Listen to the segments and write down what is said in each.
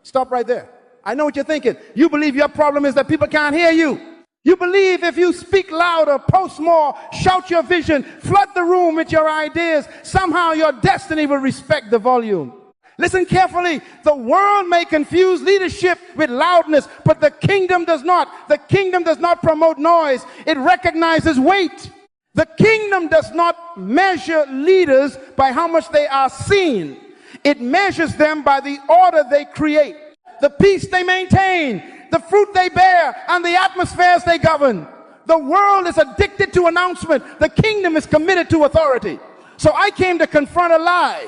Stop right there. I know what you're thinking. You believe your problem is that people can't hear you. You believe if you speak louder, post more, shout your vision, flood the room with your ideas, somehow your destiny will respect the volume. Listen carefully. The world may confuse leadership with loudness, but the kingdom does not. The kingdom does not promote noise. It recognizes weight. The kingdom does not measure leaders by how much they are seen. It measures them by the order they create, the peace they maintain, the fruit they bear, and the atmospheres they govern. The world is addicted to announcement. The kingdom is committed to authority. So I came to confront a lie.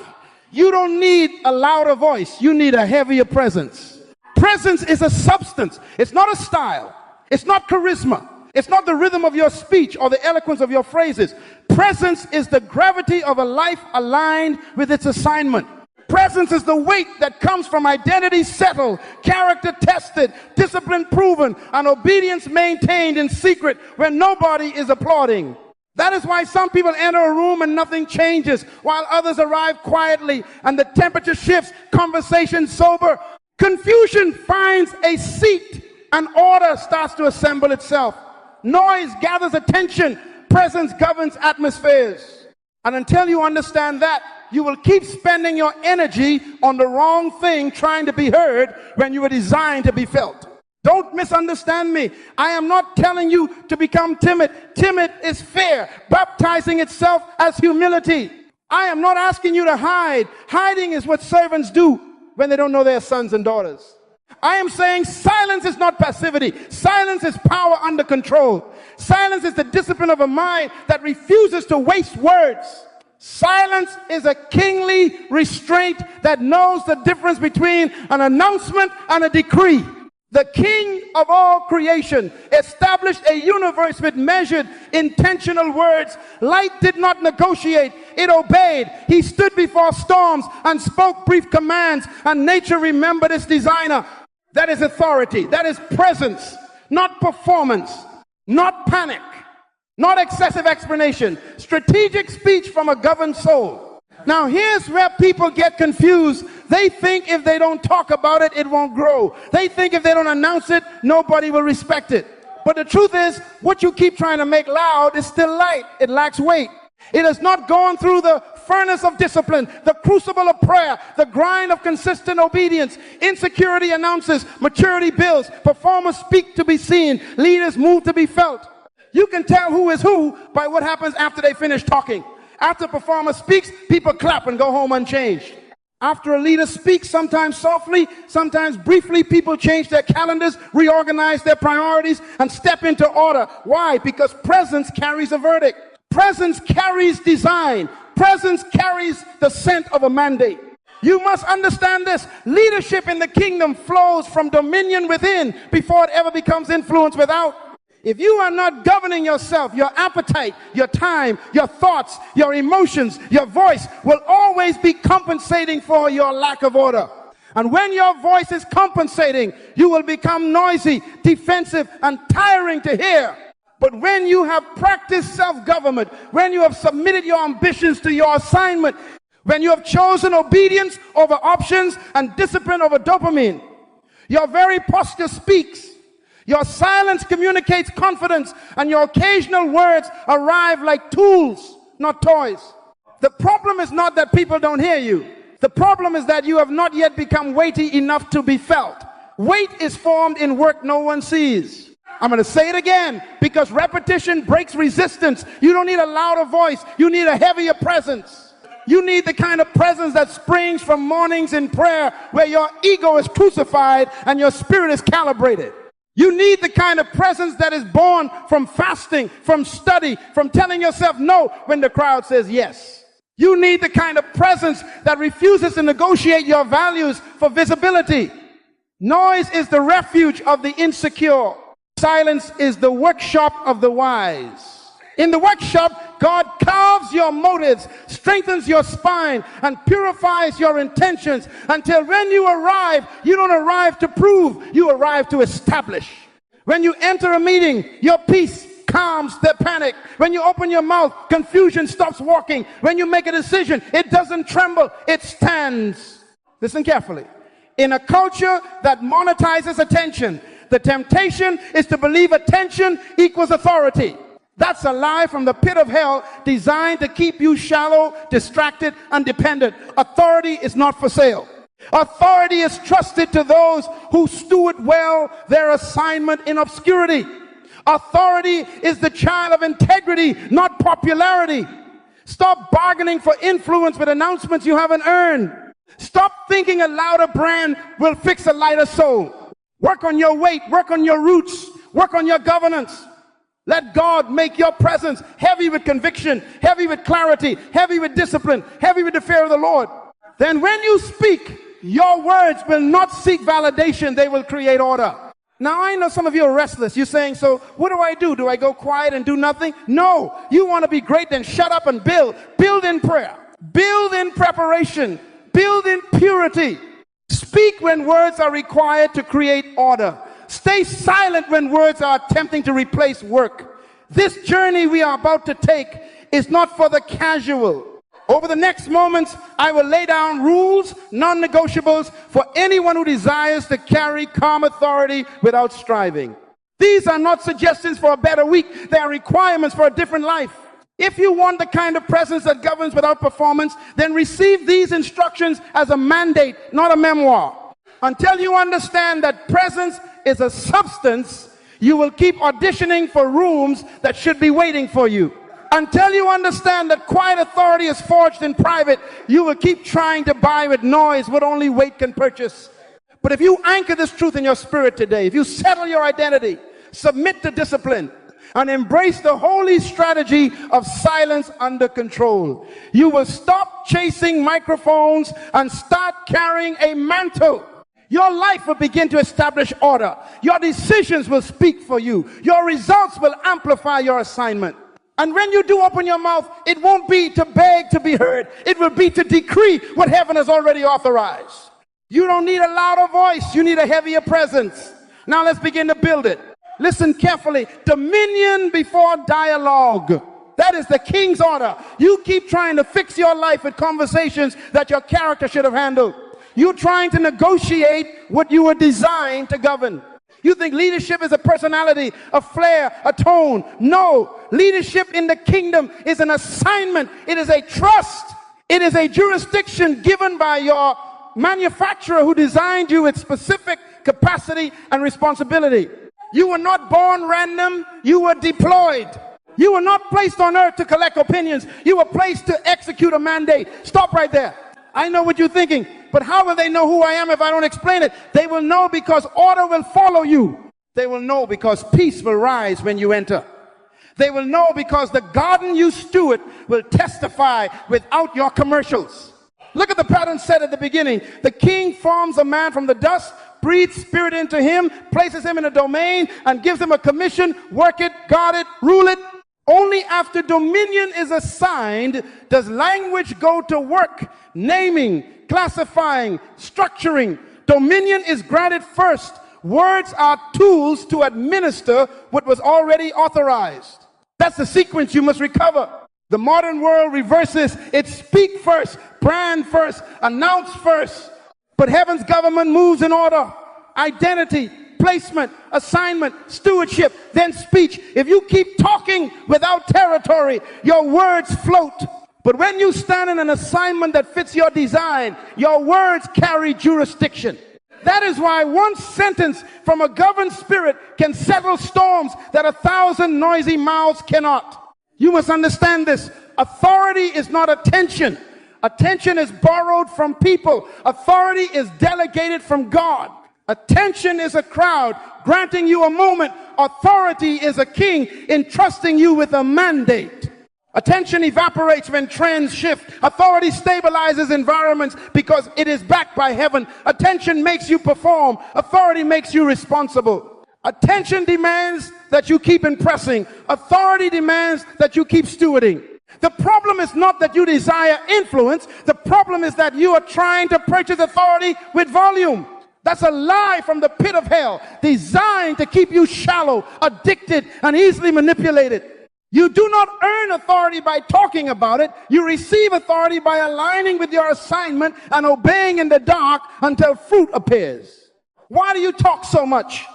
You don't need a louder voice. You need a heavier presence. Presence is a substance. It's not a style. It's not charisma. It's not the rhythm of your speech or the eloquence of your phrases. Presence is the gravity of a life aligned with its assignment. Presence is the weight that comes from identity settled, character tested, discipline proven, and obedience maintained in secret where nobody is applauding. That is why some people enter a room and nothing changes, while others arrive quietly and the temperature shifts, conversation sober. Confusion finds a seat and order starts to assemble itself. Noise gathers attention, presence governs atmospheres. And until you understand that, you will keep spending your energy on the wrong thing trying to be heard when you were designed to be felt. Don't misunderstand me. I am not telling you to become timid. Timid is fear, baptizing itself as humility. I am not asking you to hide. Hiding is what servants do when they don't know their sons and daughters. I am saying silence is not passivity. Silence is power under control. Silence is the discipline of a mind that refuses to waste words. Silence is a kingly restraint that knows the difference between an announcement and a decree. The King of all creation established a universe with measured, intentional words. Light did not negotiate, it obeyed. He stood before storms and spoke brief commands, and nature remembered its designer. That is authority, that is presence, not performance, not panic, not excessive explanation. Strategic speech from a governed soul. Now here's where people get confused. They think if they don't talk about it, it won't grow. They think if they don't announce it, nobody will respect it. But the truth is, what you keep trying to make loud is still light. It lacks weight. It has not gone through the furnace of discipline, the crucible of prayer, the grind of consistent obedience. Insecurity announces, maturity builds, performers speak to be seen, leaders move to be felt. You can tell who is who by what happens after they finish talking. After a performer speaks, people clap and go home unchanged. After a leader speaks, sometimes softly, sometimes briefly, people change their calendars, reorganize their priorities, and step into order. Why? Because presence carries a verdict. Presence carries design. Presence carries the scent of a mandate. You must understand this. Leadership in the kingdom flows from dominion within before it ever becomes influence without. If you are not governing yourself, your appetite, your time, your thoughts, your emotions, your voice will always be compensating for your lack of order. And when your voice is compensating, you will become noisy, defensive, and tiring to hear. But when you have practiced self-government, when you have submitted your ambitions to your assignment, when you have chosen obedience over options and discipline over dopamine, your very posture speaks. Your silence communicates confidence, and your occasional words arrive like tools, not toys. The problem is not that people don't hear you. The problem is that you have not yet become weighty enough to be felt. Weight is formed in work no one sees. I'm going to say it again, because repetition breaks resistance. You don't need a louder voice. You need a heavier presence. You need the kind of presence that springs from mornings in prayer, where your ego is crucified and your spirit is calibrated. You need the kind of presence that is born from fasting, from study, from telling yourself no when the crowd says yes. You need the kind of presence that refuses to negotiate your values for visibility. Noise is the refuge of the insecure. Silence is the workshop of the wise. In the workshop, God carves your motives, strengthens your spine, and purifies your intentions until when you arrive, you don't arrive to prove, you arrive to establish. When you enter a meeting, your peace calms the panic. When you open your mouth, confusion stops walking. When you make a decision, it doesn't tremble, it stands. Listen carefully. In a culture that monetizes attention, the temptation is to believe attention equals authority. That's a lie from the pit of hell designed to keep you shallow, distracted, and dependent. Authority is not for sale. Authority is trusted to those who steward well their assignment in obscurity. Authority is the child of integrity, not popularity. Stop bargaining for influence with announcements you haven't earned. Stop thinking a louder brand will fix a lighter soul. Work on your weight, work on your roots, work on your governance. Let God make your presence heavy with conviction, heavy with clarity, heavy with discipline, heavy with the fear of the Lord. Then when you speak, your words will not seek validation, they will create order. Now I know some of you are restless. You're saying, so what do? Do I go quiet and do nothing? No. You want to be great, then shut up and build. Build in prayer. Build in preparation. Build in purity. Speak when words are required to create order. Stay silent when words are attempting to replace work. This journey we are about to take is not for the casual. Over the next moments, I will lay down rules, non-negotiables, for anyone who desires to carry calm authority without striving. These are not suggestions for a better week. They are requirements for a different life. If you want the kind of presence that governs without performance, then receive these instructions as a mandate, not a memoir. Until you understand that presence is a substance, you will keep auditioning for rooms that should be waiting for you. Until you understand that quiet authority is forged in private, you will keep trying to buy with noise what only weight can purchase. But if you anchor this truth in your spirit today, if you settle your identity, submit to discipline, and embrace the holy strategy of silence under control, you will stop chasing microphones and start carrying a mantle. Your life will begin to establish order. Your decisions will speak for you. Your results will amplify your assignment. And when you do open your mouth, it won't be to beg to be heard. It will be to decree what heaven has already authorized. You don't need a louder voice. You need a heavier presence. Now let's begin to build it. Listen carefully. Dominion before dialogue. That is the king's order. You keep trying to fix your life with conversations that your character should have handled. You're trying to negotiate what you were designed to govern. You think leadership is a personality, a flair, a tone. No, leadership in the kingdom is an assignment. It is a trust. It is a jurisdiction given by your manufacturer who designed you with specific capacity and responsibility. You were not born random. You were deployed. You were not placed on earth to collect opinions. You were placed to execute a mandate. Stop right there. I know what you're thinking, but how will they know who I am if I don't explain it? They will know because order will follow you. They will know because peace will rise when you enter. They will know because the garden you steward will testify without your commercials. Look at the pattern set at the beginning. The king forms a man from the dust, breathes spirit into him, places him in a domain, and gives him a commission. Work it, guard it, rule it. Only after dominion is assigned does language go to work, naming, classifying, structuring. Dominion is granted first. Words are tools to administer what was already authorized. That's the sequence you must recover. The modern world reverses. It speak first, brand first, announce first. But heaven's government moves in order. Identity, placement, assignment, stewardship, then speech. If you keep talking without territory, your words float. But when you stand in an assignment that fits your design, your words carry jurisdiction. That is why one sentence from a governed spirit can settle storms that 1,000 noisy mouths cannot. You must understand this. Authority is not attention. Attention is borrowed from people. Authority is delegated from God. Attention is a crowd granting you a moment. Authority is a king entrusting you with a mandate. Attention evaporates when trends shift. Authority stabilizes environments because it is backed by heaven. Attention makes you perform. Authority makes you responsible. Attention demands that you keep impressing. Authority demands that you keep stewarding. The problem is not that you desire influence. The problem is that you are trying to purchase authority with volume. That's a lie from the pit of hell, designed to keep you shallow, addicted, and easily manipulated. You do not earn authority by talking about it. You receive authority by aligning with your assignment and obeying in the dark until fruit appears. Why do you talk so much?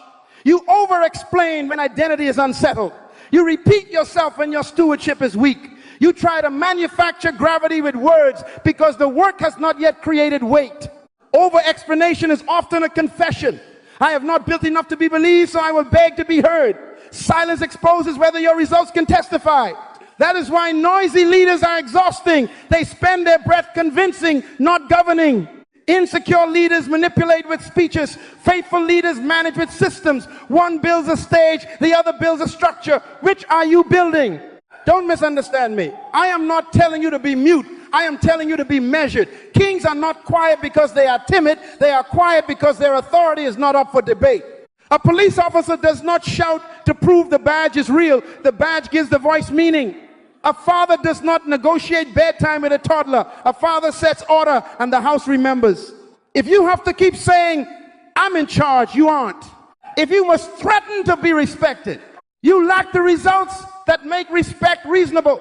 You over-explain when identity is unsettled. You repeat yourself when your stewardship is weak. You try to manufacture gravity with words because the work has not yet created weight. Over-explanation is often a confession. I have not built enough to be believed, so I will beg to be heard. Silence exposes whether your results can testify. That is why noisy leaders are exhausting. They spend their breath convincing, not governing. Insecure leaders manipulate with speeches. Faithful leaders manage with systems. One builds a stage, the other builds a structure. Which are you building? Don't misunderstand me. I am not telling you to be mute. I am telling you to be measured. Kings are not quiet because they are timid. They are quiet because their authority is not up for debate. A police officer does not shout to prove the badge is real. The badge gives the voice meaning. A father does not negotiate bedtime with a toddler. A father sets order and the house remembers. If you have to keep saying, I'm in charge, you aren't. If you must threaten to be respected, you lack the results that make respect reasonable.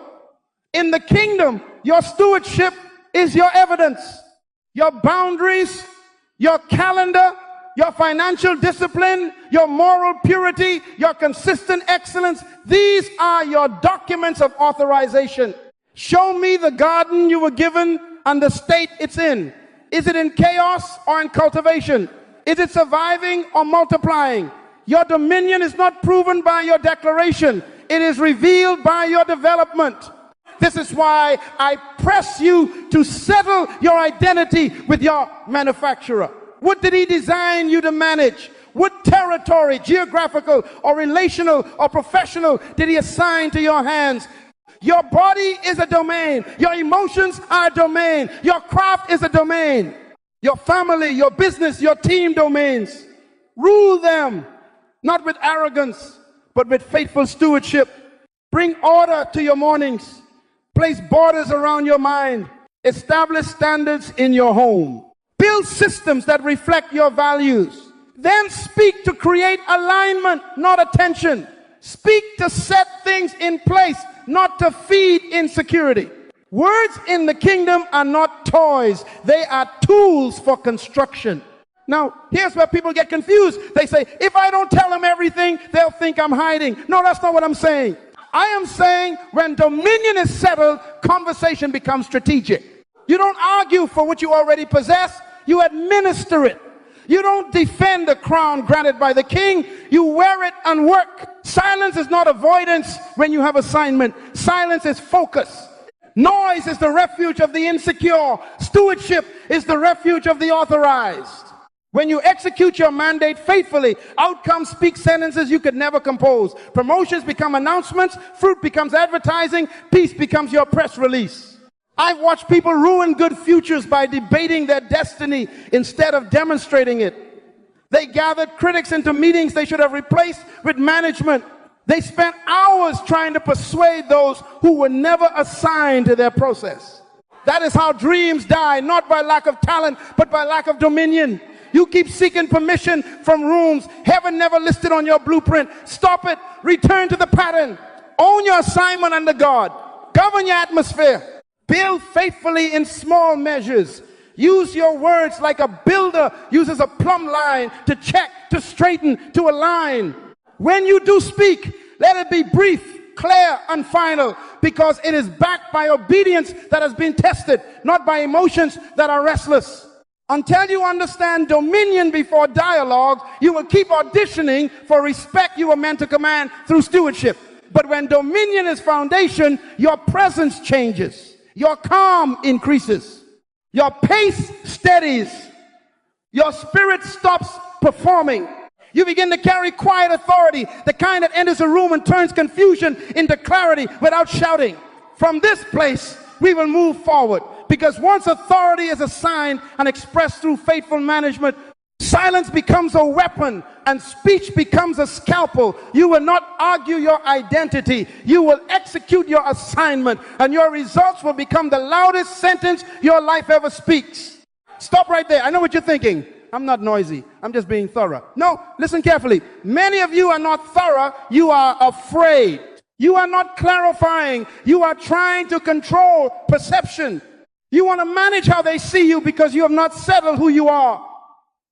In the kingdom, your stewardship is your evidence. Your boundaries, your calendar, your financial discipline, your moral purity, your consistent excellence, these are your documents of authorization. Show me the garden you were given and the state it's in. Is it in chaos or in cultivation? Is it surviving or multiplying? Your dominion is not proven by your declaration. It is revealed by your development. This is why I press you to settle your identity with your manufacturer. What did he design you to manage? What territory, geographical or relational or professional, did he assign to your hands? Your body is a domain. Your emotions are a domain. Your craft is a domain. Your family, your business, your team domains. Rule them, not with arrogance, but with faithful stewardship. Bring order to your mornings. Place borders around your mind. Establish standards in your home. Build systems that reflect your values. Then speak to create alignment, not attention. Speak to set things in place, not to feed insecurity. Words in the kingdom are not toys. They are tools for construction. Now, here's where people get confused. They say, if I don't tell them everything, they'll think I'm hiding. No, that's not what I'm saying. I am saying when dominion is settled, conversation becomes strategic. You don't argue for what you already possess. You administer it. You don't defend the crown granted by the king. You wear it and work. Silence is not avoidance when you have assignment. Silence is focus. Noise is the refuge of the insecure. Stewardship is the refuge of the authorized. When you execute your mandate faithfully, outcomes speak sentences you could never compose. Promotions become announcements. Fruit becomes advertising. Peace becomes your press release. I've watched people ruin good futures by debating their destiny instead of demonstrating it. They gathered critics into meetings they should have replaced with management. They spent hours trying to persuade those who were never assigned to their process. That is how dreams die, not by lack of talent, but by lack of dominion. You keep seeking permission from rooms heaven never listed on your blueprint. Stop it. Return to the pattern. Own your assignment under God. Govern your atmosphere. Build faithfully in small measures. Use your words like a builder uses a plumb line to check, to straighten, to align. When you do speak, let it be brief, clear, and final, because it is backed by obedience that has been tested, not by emotions that are restless. Until you understand dominion before dialogue, you will keep auditioning for respect you were meant to command through stewardship. But when dominion is foundation, your presence changes. Your calm increases. Your pace steadies. Your spirit stops performing. You begin to carry quiet authority, the kind that enters a room and turns confusion into clarity without shouting. From this place, we will move forward, because once authority is assigned and expressed through faithful management, silence becomes a weapon and speech becomes a scalpel. You will not argue your identity. You will execute your assignment, and your results will become the loudest sentence your life ever speaks. Stop right there. I know what you're thinking. I'm not noisy. I'm just being thorough. No, listen carefully. Many of you are not thorough. You are afraid. You are not clarifying. You are trying to control perception. You want to manage how they see you because you have not settled who you are.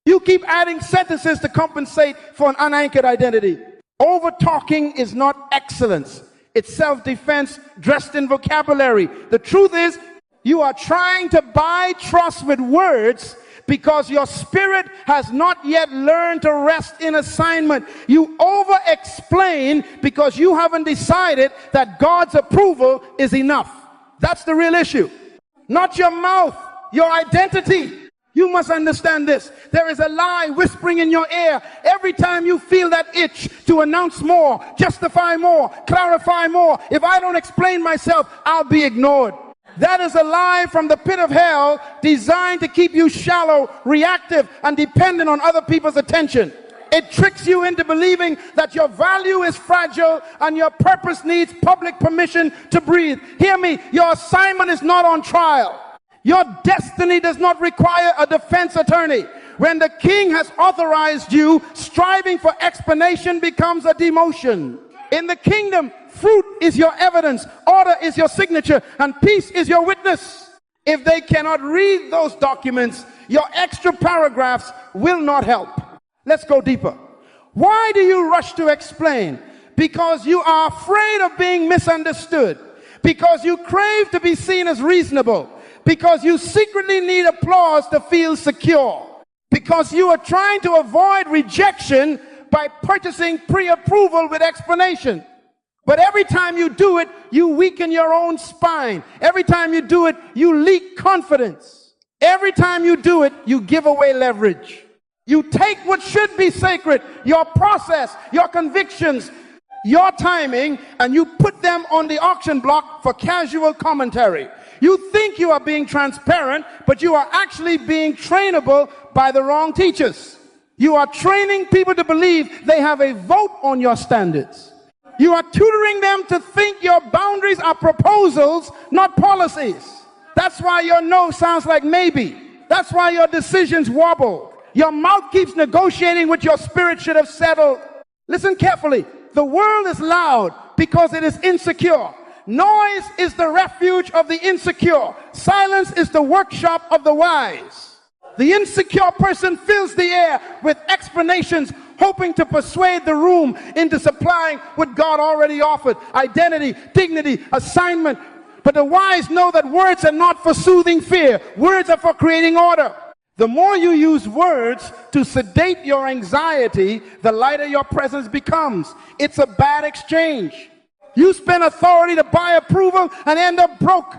You keep adding sentences to compensate for an unanchored identity. Over-talking is not excellence. It's self-defense dressed in vocabulary. The truth is, you are trying to buy trust with words because your spirit has not yet learned to rest in assignment. You over-explain because you haven't decided that God's approval is enough. That's the real issue. Not your mouth, your identity. You must understand this. There is a lie whispering in your ear every time you feel that itch to announce more, justify more, clarify more. If I don't explain myself, I'll be ignored. That is a lie from the pit of hell designed to keep you shallow, reactive, and dependent on other people's attention. It tricks you into believing that your value is fragile and your purpose needs public permission to breathe. Hear me, your assignment is not on trial. Your destiny does not require a defense attorney. When the king has authorized you, striving for explanation becomes a demotion. In the kingdom, fruit is your evidence, order is your signature, and peace is your witness. If they cannot read those documents, your extra paragraphs will not help. Let's go deeper. Why do you rush to explain? Because you are afraid of being misunderstood. Because you crave to be seen as reasonable. Because you secretly need applause to feel secure. Because you are trying to avoid rejection by purchasing pre-approval with explanation. But every time you do it, you weaken your own spine. Every time you do it, you leak confidence. Every time you do it, you give away leverage. You take what should be sacred, your process, your convictions, your timing, and you put them on the auction block for casual commentary. You think you are being transparent, but you are actually being trainable by the wrong teachers. You are training people to believe they have a vote on your standards. You are tutoring them to think your boundaries are proposals, not policies. That's why your no sounds like maybe. That's why your decisions wobble. Your mouth keeps negotiating what your spirit should have settled. Listen carefully. The world is loud because it is insecure. Noise is the refuge of the insecure. Silence is the workshop of the wise. The insecure person fills the air with explanations, hoping to persuade the room into supplying what God already offered: identity, dignity, assignment. But the wise know that words are not for soothing fear. Words are for creating order. The more you use words to sedate your anxiety, the lighter your presence becomes. It's a bad exchange. You spend authority to buy approval and end up broke.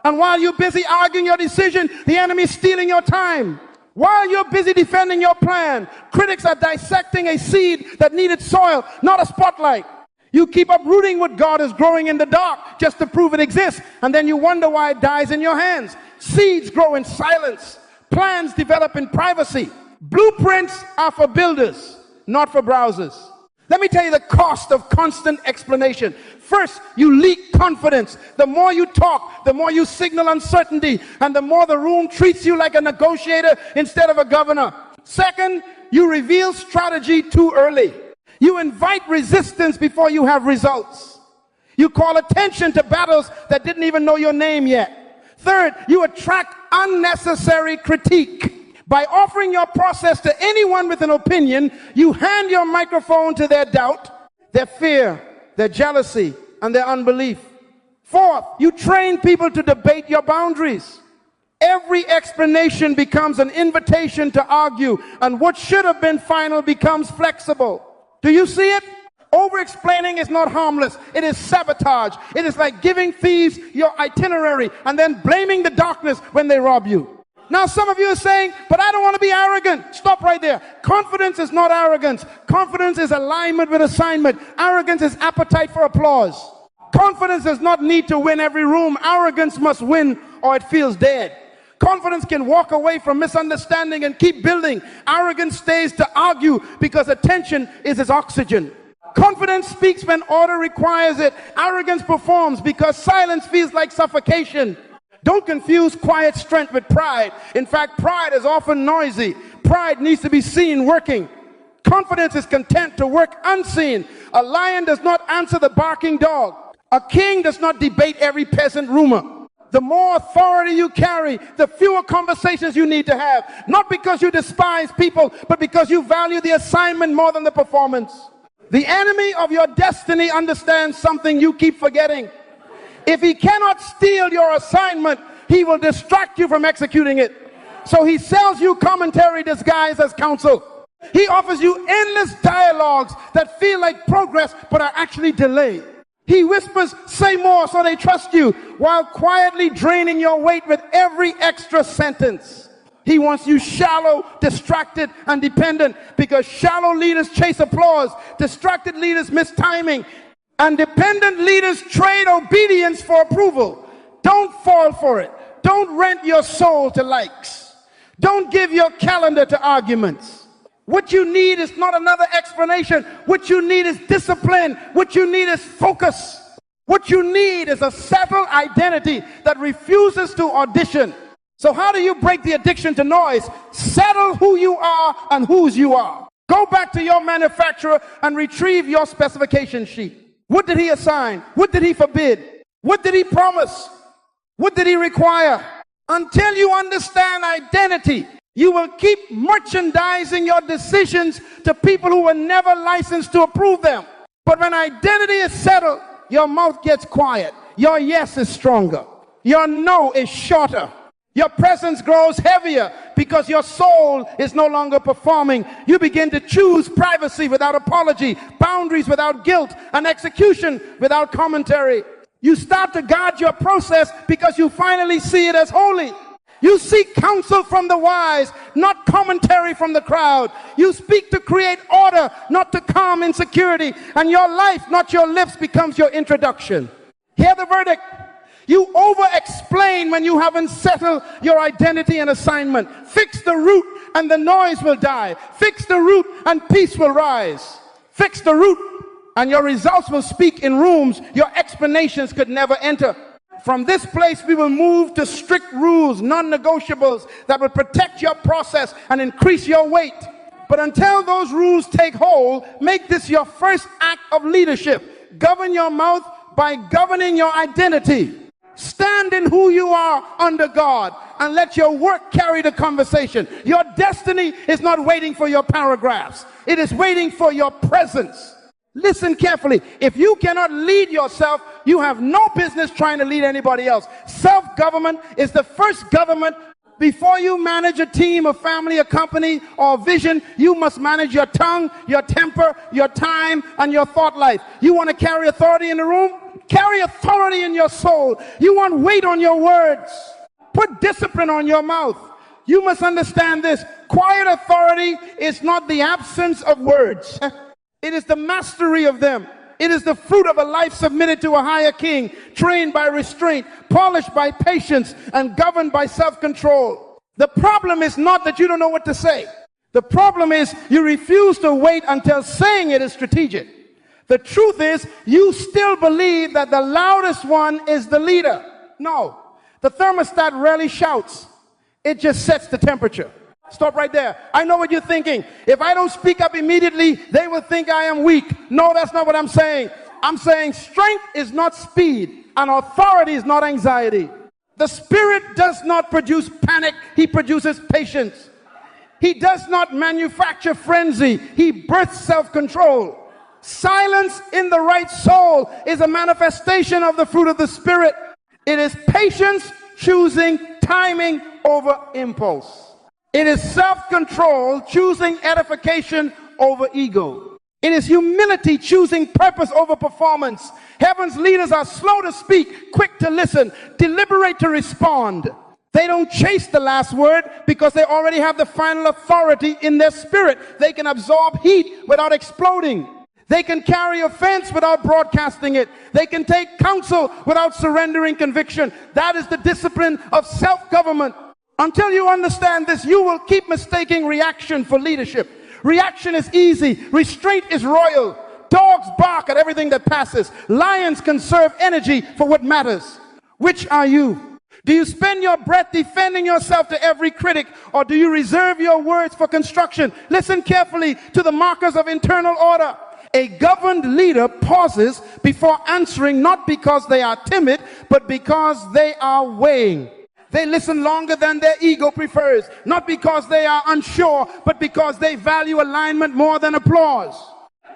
And while you're busy arguing your decision, the enemy's stealing your time. While you're busy defending your plan, critics are dissecting a seed that needed soil, not a spotlight. You keep uprooting what God is growing in the dark just to prove it exists, and then you wonder why it dies in your hands. Seeds grow in silence. Plans develop in privacy. Blueprints are for builders, not for browsers. Let me tell you the cost of constant explanation. First, you leak confidence. The more you talk, the more you signal uncertainty, and the more the room treats you like a negotiator instead of a governor. Second, you reveal strategy too early. You invite resistance before you have results. You call attention to battles that didn't even know your name yet. Third, you attract unnecessary critique. By offering your process to anyone with an opinion, you hand your microphone to their doubt, their fear, their jealousy, and their unbelief. Fourth, you train people to debate your boundaries. Every explanation becomes an invitation to argue, and what should have been final becomes flexible. Do you see it? Over-explaining is not harmless. It is sabotage. It is like giving thieves your itinerary and then blaming the darkness when they rob you. Now some of you are saying, but I don't want to be arrogant. Stop right there. Confidence is not arrogance. Confidence is alignment with assignment. Arrogance is appetite for applause. Confidence does not need to win every room. Arrogance must win or it feels dead. Confidence can walk away from misunderstanding and keep building. Arrogance stays to argue because attention is its oxygen. Confidence speaks when order requires it. Arrogance performs because silence feels like suffocation. Don't confuse quiet strength with pride. In fact, pride is often noisy. Pride needs to be seen working. Confidence is content to work unseen. A lion does not answer the barking dog. A king does not debate every peasant rumor. The more authority you carry, the fewer conversations you need to have. Not because you despise people, but because you value the assignment more than the performance. The enemy of your destiny understands something you keep forgetting. If he cannot steal your assignment, he will distract you from executing it. So he sells you commentary disguised as counsel. He offers you endless dialogues that feel like progress but are actually delay. He whispers, say more, so they trust you, while quietly draining your weight with every extra sentence. He wants you shallow, distracted, and dependent, because shallow leaders chase applause, distracted leaders miss timing, and dependent leaders trade obedience for approval. Don't fall for it. Don't rent your soul to likes. Don't give your calendar to arguments. What you need is not another explanation. What you need is discipline. What you need is focus. What you need is a settled identity that refuses to audition. So how do you break the addiction to noise? Settle who you are and whose you are. Go back to your manufacturer and retrieve your specification sheet. What did he assign? What did he forbid? What did he promise? What did he require? Until you understand identity, you will keep merchandising your decisions to people who were never licensed to approve them. But when identity is settled, your mouth gets quiet. Your yes is stronger. Your no is shorter. Your presence grows heavier because your soul is no longer performing. You begin to choose privacy without apology, boundaries without guilt, and execution without commentary. You start to guard your process because you finally see it as holy. You seek counsel from the wise, not commentary from the crowd. You speak to create order, not to calm insecurity. And your life, not your lips, becomes your introduction. Hear the verdict. You over-explain when you haven't settled your identity and assignment. Fix the root and the noise will die. Fix the root and peace will rise. Fix the root and your results will speak in rooms your explanations could never enter. From this place, we will move to strict rules, non-negotiables, that will protect your process and increase your weight. But until those rules take hold, make this your first act of leadership. Govern your mouth by governing your identity. Stand in who you are under God and let your work carry the conversation. Your destiny is not waiting for your paragraphs. It is waiting for your presence. Listen carefully. If you cannot lead yourself, you have no business trying to lead anybody else. Self-government is the first government. Before you manage a team, a family, a company, or a vision, you must manage your tongue, your temper, your time, and your thought life. You want to carry authority in the room? Carry authority in your soul. You want weight on your words? Put discipline on your mouth. You must understand this. Quiet authority is not the absence of words. It is the mastery of them. It is the fruit of a life submitted to a higher king, trained by restraint, polished by patience, and governed by self-control. The problem is not that you don't know what to say. The problem is you refuse to wait until saying it is strategic. The truth is you still believe that the loudest one is the leader. No, the thermostat rarely shouts. It just sets the temperature. Stop right there. I know what you're thinking. If I don't speak up immediately, they will think I am weak. No, that's not what I'm saying. I'm saying strength is not speed, and authority is not anxiety. The Spirit does not produce panic. He produces patience. He does not manufacture frenzy. He births self-control. Silence in the right soul is a manifestation of the fruit of the Spirit. It is patience choosing timing over impulse. It is self-control, choosing edification over ego. It is humility, choosing purpose over performance. Heaven's leaders are slow to speak, quick to listen, deliberate to respond. They don't chase the last word because they already have the final authority in their spirit. They can absorb heat without exploding. They can carry offense without broadcasting it. They can take counsel without surrendering conviction. That is the discipline of self-government. Until you understand this, you will keep mistaking reaction for leadership. Reaction is easy. Restraint is royal. Dogs bark at everything that passes. Lions conserve energy for what matters. Which are you? Do you spend your breath defending yourself to every critic, or do you reserve your words for construction? Listen carefully to the markers of internal order. A governed leader pauses before answering, not because they are timid, but because they are weighing. They listen longer than their ego prefers, not because they are unsure, but because they value alignment more than applause.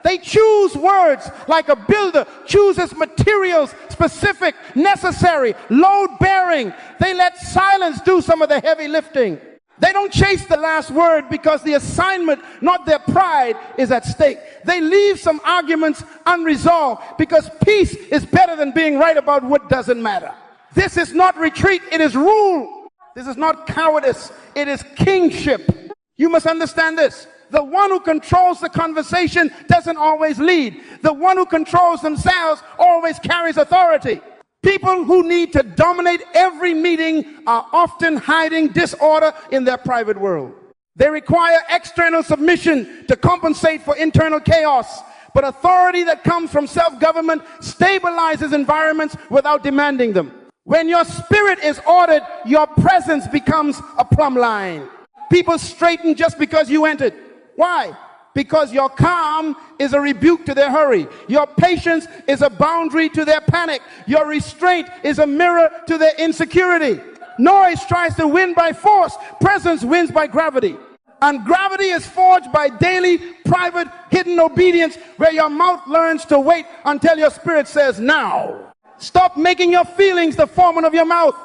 They choose words like a builder chooses materials, specific, necessary, load-bearing. They let silence do some of the heavy lifting. They don't chase the last word because the assignment, not their pride, is at stake. They leave some arguments unresolved because peace is better than being right about what doesn't matter. This is not retreat, it is rule. This is not cowardice, it is kingship. You must understand this. The one who controls the conversation doesn't always lead. The one who controls themselves always carries authority. People who need to dominate every meeting are often hiding disorder in their private world. They require external submission to compensate for internal chaos. But authority that comes from self-government stabilizes environments without demanding them. When your spirit is ordered, your presence becomes a plumb line. People straighten just because you entered. Why? Because your calm is a rebuke to their hurry. Your patience is a boundary to their panic. Your restraint is a mirror to their insecurity. Noise tries to win by force. Presence wins by gravity. And gravity is forged by daily, private, hidden obedience, where your mouth learns to wait until your spirit says, now. Stop making your feelings the foreman of your mouth.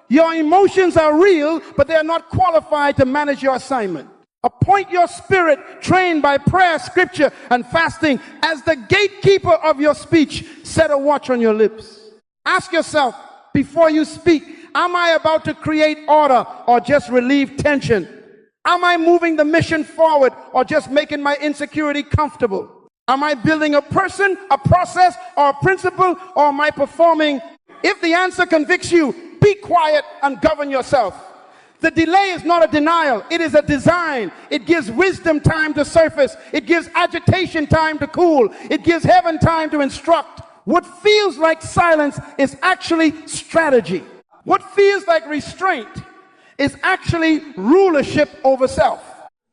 Your emotions are real, but they are not qualified to manage your assignment. Appoint your spirit, trained by prayer, scripture, and fasting, as the gatekeeper of your speech. Set a watch on your lips. Ask yourself, before you speak, am I about to create order or just relieve tension? Am I moving the mission forward or just making my insecurity comfortable? Am I building a person, a process, or a principle, or am I performing? If the answer convicts you, be quiet and govern yourself. The delay is not a denial, it is a design. It gives wisdom time to surface. It gives agitation time to cool. It gives heaven time to instruct. What feels like silence is actually strategy. What feels like restraint is actually rulership over self.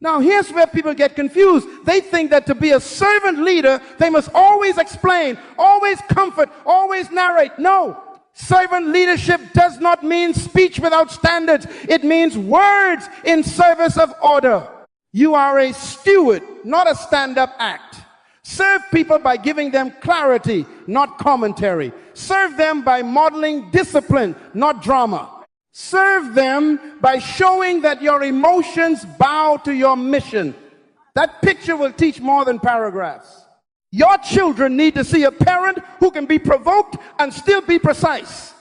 Now here's where people get confused. They think that to be a servant leader, they must always explain, always comfort, always narrate. No. Servant leadership does not mean speech without standards. It means words in service of order. You are a steward, not a stand-up act. Serve people by giving them clarity, not commentary. Serve them by modeling discipline, not drama. Serve them by showing that your emotions bow to your mission. That picture will teach more than paragraphs. Your children need to see a parent who can be provoked and still be precise.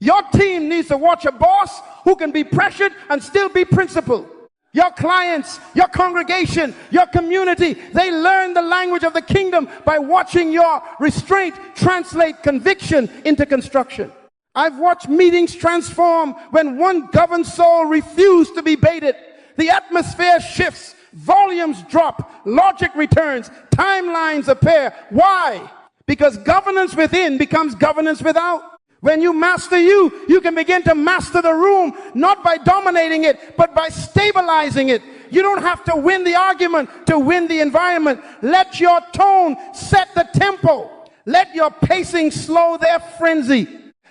Your team needs to watch a boss who can be pressured and still be principled. Your clients, your congregation, your community, they learn the language of the kingdom by watching your restraint translate conviction into construction. I've watched meetings transform when one governed soul refused to be baited. The atmosphere shifts. Volumes drop, logic returns, timelines appear. Why? Because governance within becomes governance without. When you master you, you can begin to master the room, not by dominating it, but by stabilizing it. You don't have to win the argument to win the environment. Let your tone set the tempo. Let your pacing slow their frenzy.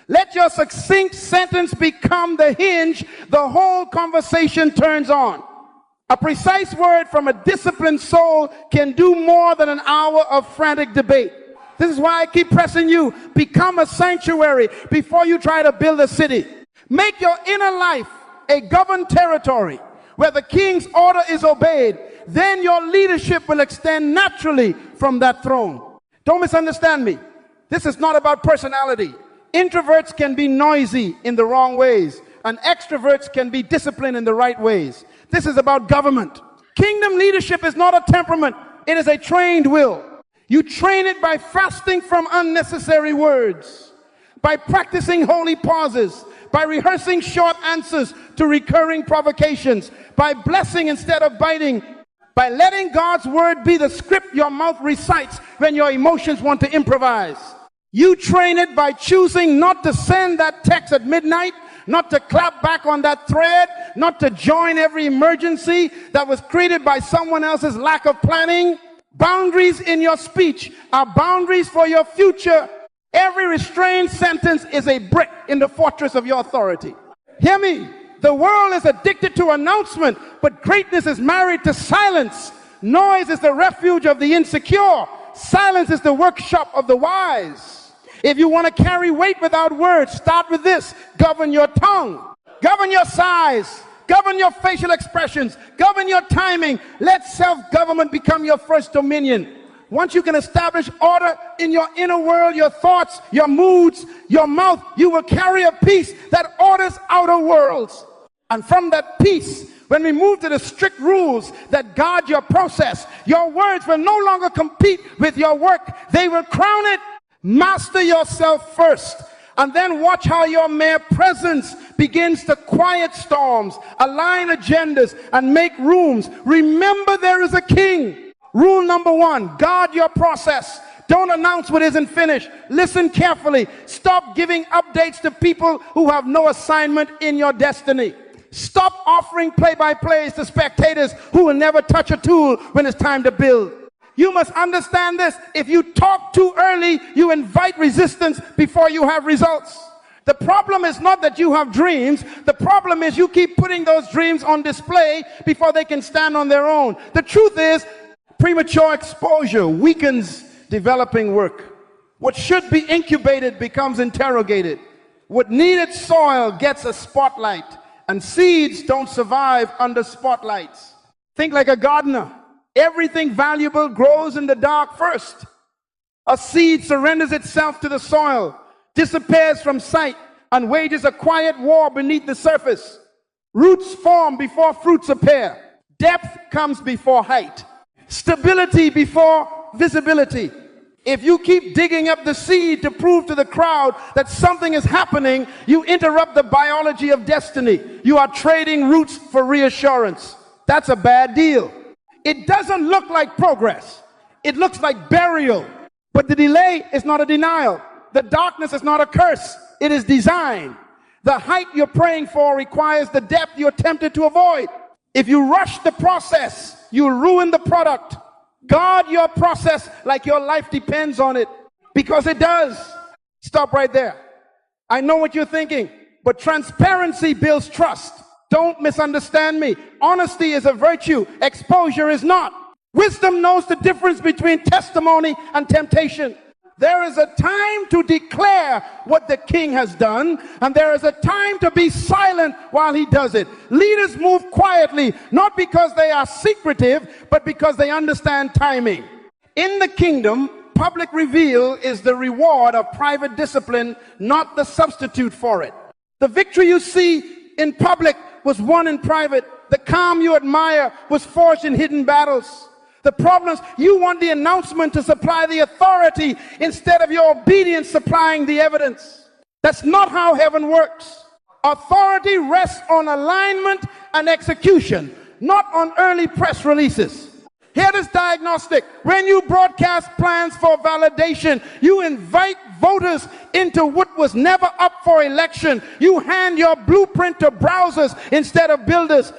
Let your succinct sentence become the hinge the whole conversation turns on. A precise word from a disciplined soul can do more than an hour of frantic debate. This is why I keep pressing you. Become a sanctuary before you try to build a city. Make your inner life a governed territory where the king's order is obeyed. Then your leadership will extend naturally from that throne. Don't misunderstand me. This is not about personality. Introverts can be noisy in the wrong ways, and extroverts can be disciplined in the right ways. This is about government. Kingdom leadership is not a temperament. It is a trained will. You train it by fasting from unnecessary words, by practicing holy pauses, by rehearsing short answers to recurring provocations, by blessing instead of biting, by letting God's word be the script your mouth recites when your emotions want to improvise. You train it by choosing not to send that text at midnight, not to clap back on that thread, not to join every emergency that was created by someone else's lack of planning. Boundaries in your speech are boundaries for your future. Every restrained sentence is a brick in the fortress of your authority. Hear me. The world is addicted to announcement, but greatness is married to silence. Noise is the refuge of the insecure. Silence is the workshop of the wise. If you want to carry weight without words, start with this. Govern your tongue. Govern your size. Govern your facial expressions. Govern your timing. Let self-government become your first dominion. Once you can establish order in your inner world, your thoughts, your moods, your mouth, you will carry a peace that orders outer worlds. And from that peace, when we move to the strict rules that guard your process, your words will no longer compete with your work. They will crown it. Master yourself first, and then watch how your mere presence begins to quiet storms, align agendas, and make rooms. Remember, there is a king. Rule number one, guard your process. Don't announce what isn't finished. Listen carefully. Stop giving updates to people who have no assignment in your destiny. Stop offering play-by-plays to spectators who will never touch a tool when it's time to build. You must understand this. If you talk too early, you invite resistance before you have results. The problem is not that you have dreams. The problem is you keep putting those dreams on display before they can stand on their own. The truth is, premature exposure weakens developing work. What should be incubated becomes interrogated. What needed soil gets a spotlight, and seeds don't survive under spotlights. Think like a gardener. Everything valuable grows in the dark first. A seed surrenders itself to the soil, disappears from sight, and wages a quiet war beneath the surface. Roots form before fruits appear. Depth comes before height. Stability before visibility. If you keep digging up the seed to prove to the crowd that something is happening, you interrupt the biology of destiny. You are trading roots for reassurance. That's a bad deal. It doesn't look like progress. It looks like burial. But the delay is not a denial. The darkness is not a curse. It is design. The height you're praying for requires the depth you're tempted to avoid. If you rush the process, you'll ruin the product. Guard your process like your life depends on it, because it does. Stop right there. I know what you're thinking, but transparency builds trust. Don't misunderstand me. Honesty is a virtue. Exposure is not. Wisdom knows the difference between testimony and temptation. There is a time to declare what the king has done, and there is a time to be silent while he does it. Leaders move quietly, not because they are secretive, but because they understand timing. In the kingdom, public reveal is the reward of private discipline, not the substitute for it. The victory you see in public was won in private. The calm you admire was forged in hidden battles. The problem is you want the announcement to supply the authority instead of your obedience supplying the evidence. That's not how heaven works. Authority rests on alignment and execution, not on early press releases. Here is diagnostic. When you broadcast plans for validation, you invite voters into what was never up for election. You hand your blueprint to browsers instead of builders.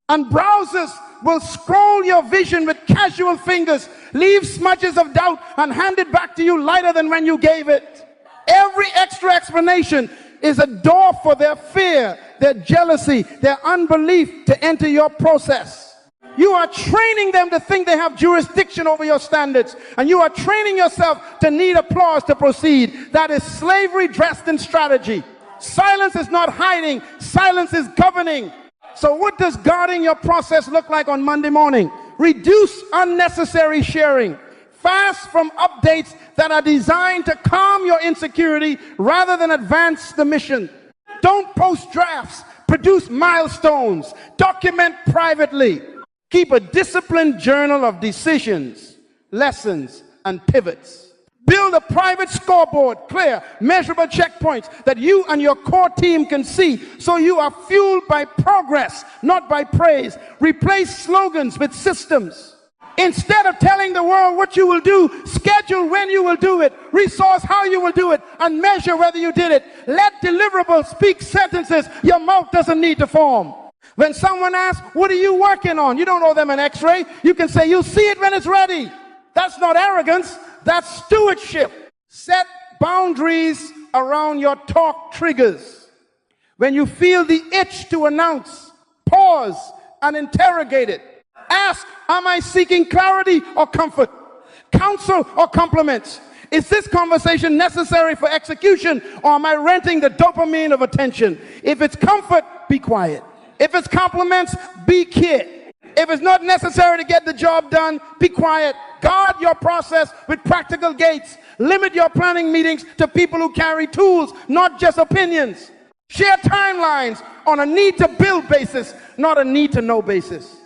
And browsers will scroll your vision with casual fingers, leave smudges of doubt, and hand it back to you lighter than when you gave it. Every extra explanation is a door for their fear, their jealousy, their unbelief to enter your process. You are training them to think they have jurisdiction over your standards, and you are training yourself to need applause to proceed. That is slavery dressed in strategy. Silence is not hiding, silence is governing. So what does guarding your process look like on Monday morning? Reduce unnecessary sharing. Fast from updates that are designed to calm your insecurity rather than advance the mission. Don't post drafts. Produce milestones. Document privately. Keep a disciplined journal of decisions, lessons, and pivots. Build a private scoreboard, clear, measurable checkpoints that you and your core team can see, so you are fueled by progress, not by praise. Replace slogans with systems. Instead of telling the world what you will do, schedule when you will do it, resource how you will do it, and measure whether you did it. Let deliverables speak sentences your mouth doesn't need to form. When someone asks, what are you working on? You don't owe them an x-ray. You can say, you'll see it when it's ready. That's not arrogance, that's stewardship. Set boundaries around your talk triggers. When you feel the itch to announce, pause and interrogate it. Ask, am I seeking clarity or comfort? Counsel or compliments? Is this conversation necessary for execution, or am I renting the dopamine of attention? If it's comfort, be quiet. If it's compliments, be quiet. If it's not necessary to get the job done, be quiet. Guard your process with practical gates. Limit your planning meetings to people who carry tools, not just opinions. Share timelines on a need-to-build basis, not a need-to-know basis.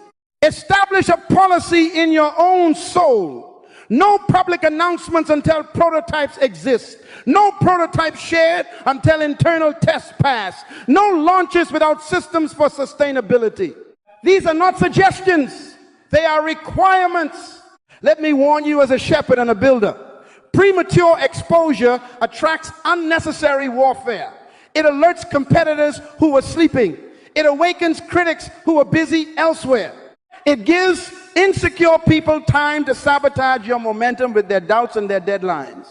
Establish a policy in your own soul. No public announcements until prototypes exist. No prototypes shared until internal tests pass. No launches without systems for sustainability. These are not suggestions. They are requirements. Let me warn you as a shepherd and a builder. Premature exposure attracts unnecessary warfare. It alerts competitors who are sleeping. It awakens critics who are busy elsewhere. It gives insecure people time to sabotage your momentum with their doubts and their deadlines.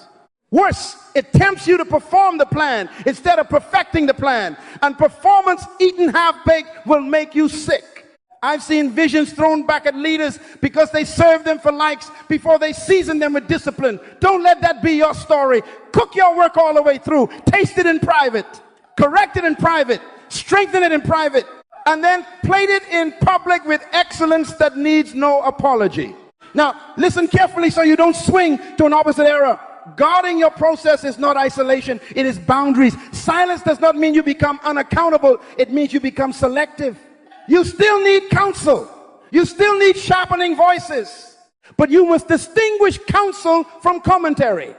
Worse, it tempts you to perform the plan instead of perfecting the plan. And performance eaten half-baked will make you sick. I've seen visions thrown back at leaders because they serve them for likes before they season them with discipline. Don't let that be your story. Cook your work all the way through. Taste it in private. Correct it in private. Strengthen it in private. And then plate it in public with excellence that needs no apology. Now, listen carefully so you don't swing to an opposite error. Guarding your process is not isolation. It is boundaries. Silence does not mean you become unaccountable. It means you become selective. You still need counsel. You still need sharpening voices. But you must distinguish counsel from commentary.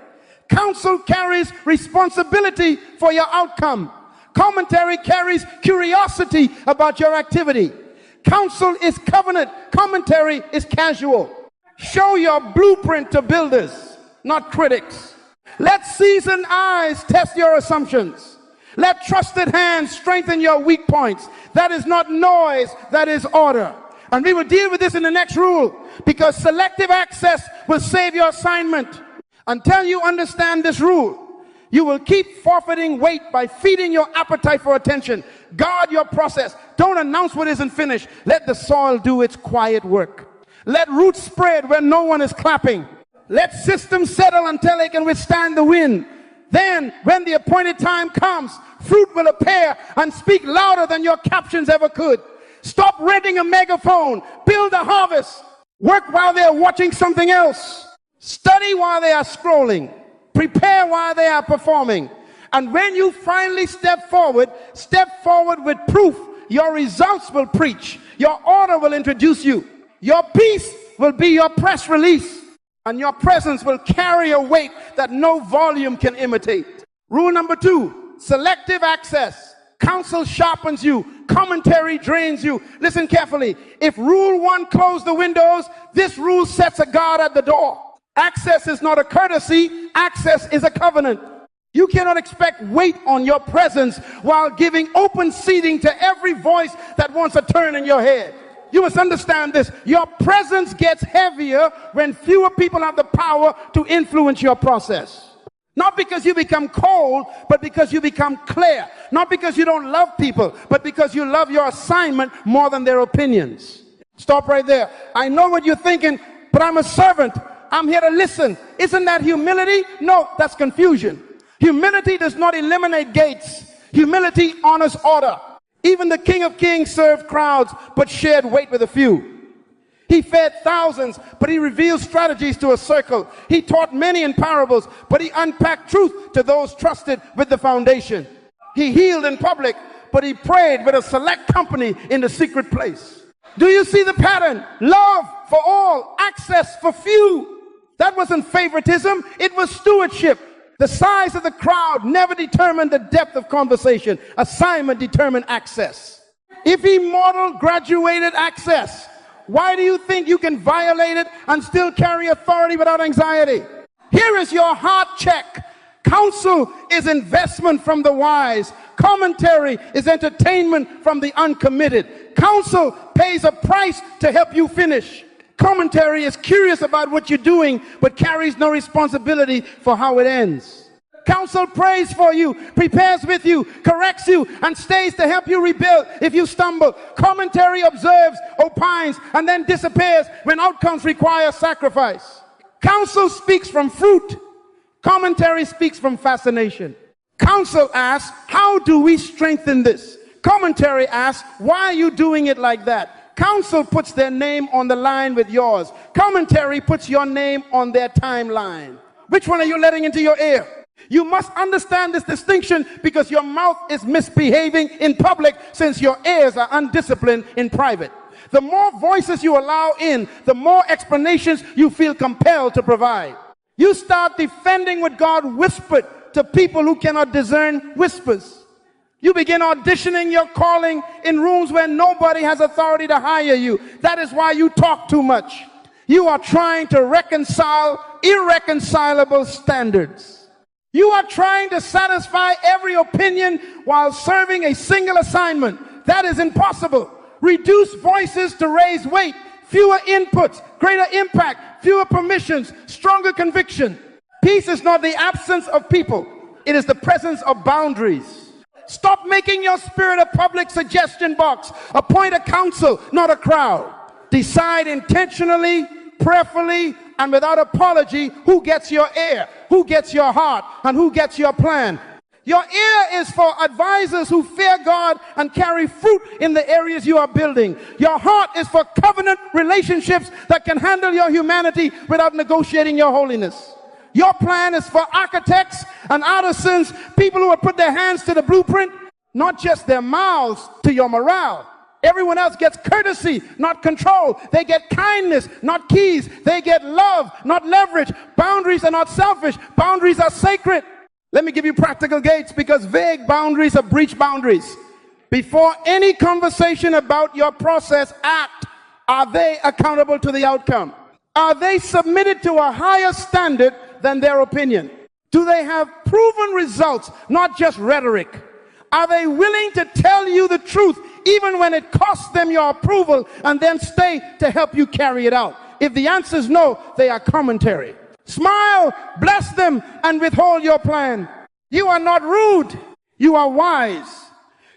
Counsel carries responsibility for your outcome. Commentary carries curiosity about your activity. Counsel is covenant. Commentary is casual. Show your blueprint to builders, not critics. Let seasoned eyes test your assumptions. Let trusted hands strengthen your weak points. That is not noise, that is order. And we will deal with this in the next rule, because selective access will save your assignment. Until you understand this rule, you will keep forfeiting weight by feeding your appetite for attention. Guard your process. Don't announce what isn't finished. Let the soil do its quiet work. Let roots spread where no one is clapping. Let systems settle until they can withstand the wind. Then, when the appointed time comes, fruit will appear and speak louder than your captions ever could. Stop renting a megaphone. Build a harvest. Work while they're watching something else. Study while they are scrolling. Prepare while they are performing. And when you finally step forward with proof. Your results will preach. Your order will introduce you. Your peace will be your press release. And your presence will carry a weight that no volume can imitate. Rule number 2, selective access. Counsel sharpens you. Commentary drains you. Listen carefully. If rule 1 closed the windows, this rule sets a guard at the door. Access is not a courtesy. Access is a covenant. You cannot expect weight on your presence while giving open seating to every voice that wants a turn in your head. You must understand this. Your presence gets heavier when fewer people have the power to influence your process. Not because you become cold, but because you become clear. Not because you don't love people, but because you love your assignment more than their opinions. Stop right there. I know what you're thinking, but I'm a servant. I'm here to listen. Isn't that humility? No, that's confusion. Humility does not eliminate gates. Humility honors order. Even the King of Kings served crowds, but shared weight with a few. He fed thousands, but he revealed strategies to a circle. He taught many in parables, but he unpacked truth to those trusted with the foundation. He healed in public, but he prayed with a select company in the secret place. Do you see the pattern? Love for all, access for few. That wasn't favoritism, it was stewardship. The size of the crowd never determined the depth of conversation. Assignment determined access. If he modeled graduated access, why do you think you can violate it and still carry authority without anxiety? Here is your heart check. Counsel is investment from the wise. Commentary is entertainment from the uncommitted. Counsel pays a price to help you finish. Commentary is curious about what you're doing, but carries no responsibility for how it ends. Counsel prays for you, prepares with you, corrects you, and stays to help you rebuild if you stumble. Commentary observes, opines, and then disappears when outcomes require sacrifice. Counsel speaks from fruit. Commentary speaks from fascination. Counsel asks, how do we strengthen this? Commentary asks, why are you doing it like that? Counsel puts their name on the line with yours. Commentary puts your name on their timeline. Which one are you letting into your ear? You must understand this distinction because your mouth is misbehaving in public since your ears are undisciplined in private. The more voices you allow in, the more explanations you feel compelled to provide. You start defending what God whispered to people who cannot discern whispers. You begin auditioning your calling in rooms where nobody has authority to hire you. That is why you talk too much. You are trying to reconcile irreconcilable standards. You are trying to satisfy every opinion while serving a single assignment. That is impossible. Reduce voices to raise weight. Fewer inputs, greater impact, fewer permissions, stronger conviction. Peace is not the absence of people. It is the presence of boundaries. Stop making your spirit a public suggestion box. Appoint a council, not a crowd. Decide intentionally, prayerfully, and without apology who gets your ear, who gets your heart, and who gets your plan. Your ear is for advisors who fear God and carry fruit in the areas you are building. Your heart is for covenant relationships that can handle your humanity without negotiating your holiness. Your plan is for architects and artisans, people who have put their hands to the blueprint, not just their mouths to your morale. Everyone else gets courtesy, not control. They get kindness, not keys. They get love, not leverage. Boundaries are not selfish. Boundaries are sacred. Let me give you practical gates because vague boundaries are breach boundaries. Before any conversation about your process act, are they accountable to the outcome? Are they submitted to a higher standard than their opinion? Do they have proven results, not just rhetoric? Are they willing to tell you the truth even when it costs them your approval and then stay to help you carry it out? If the answer is no, they are commentary. Smile, bless them, and withhold your plan. You are not rude, you are wise.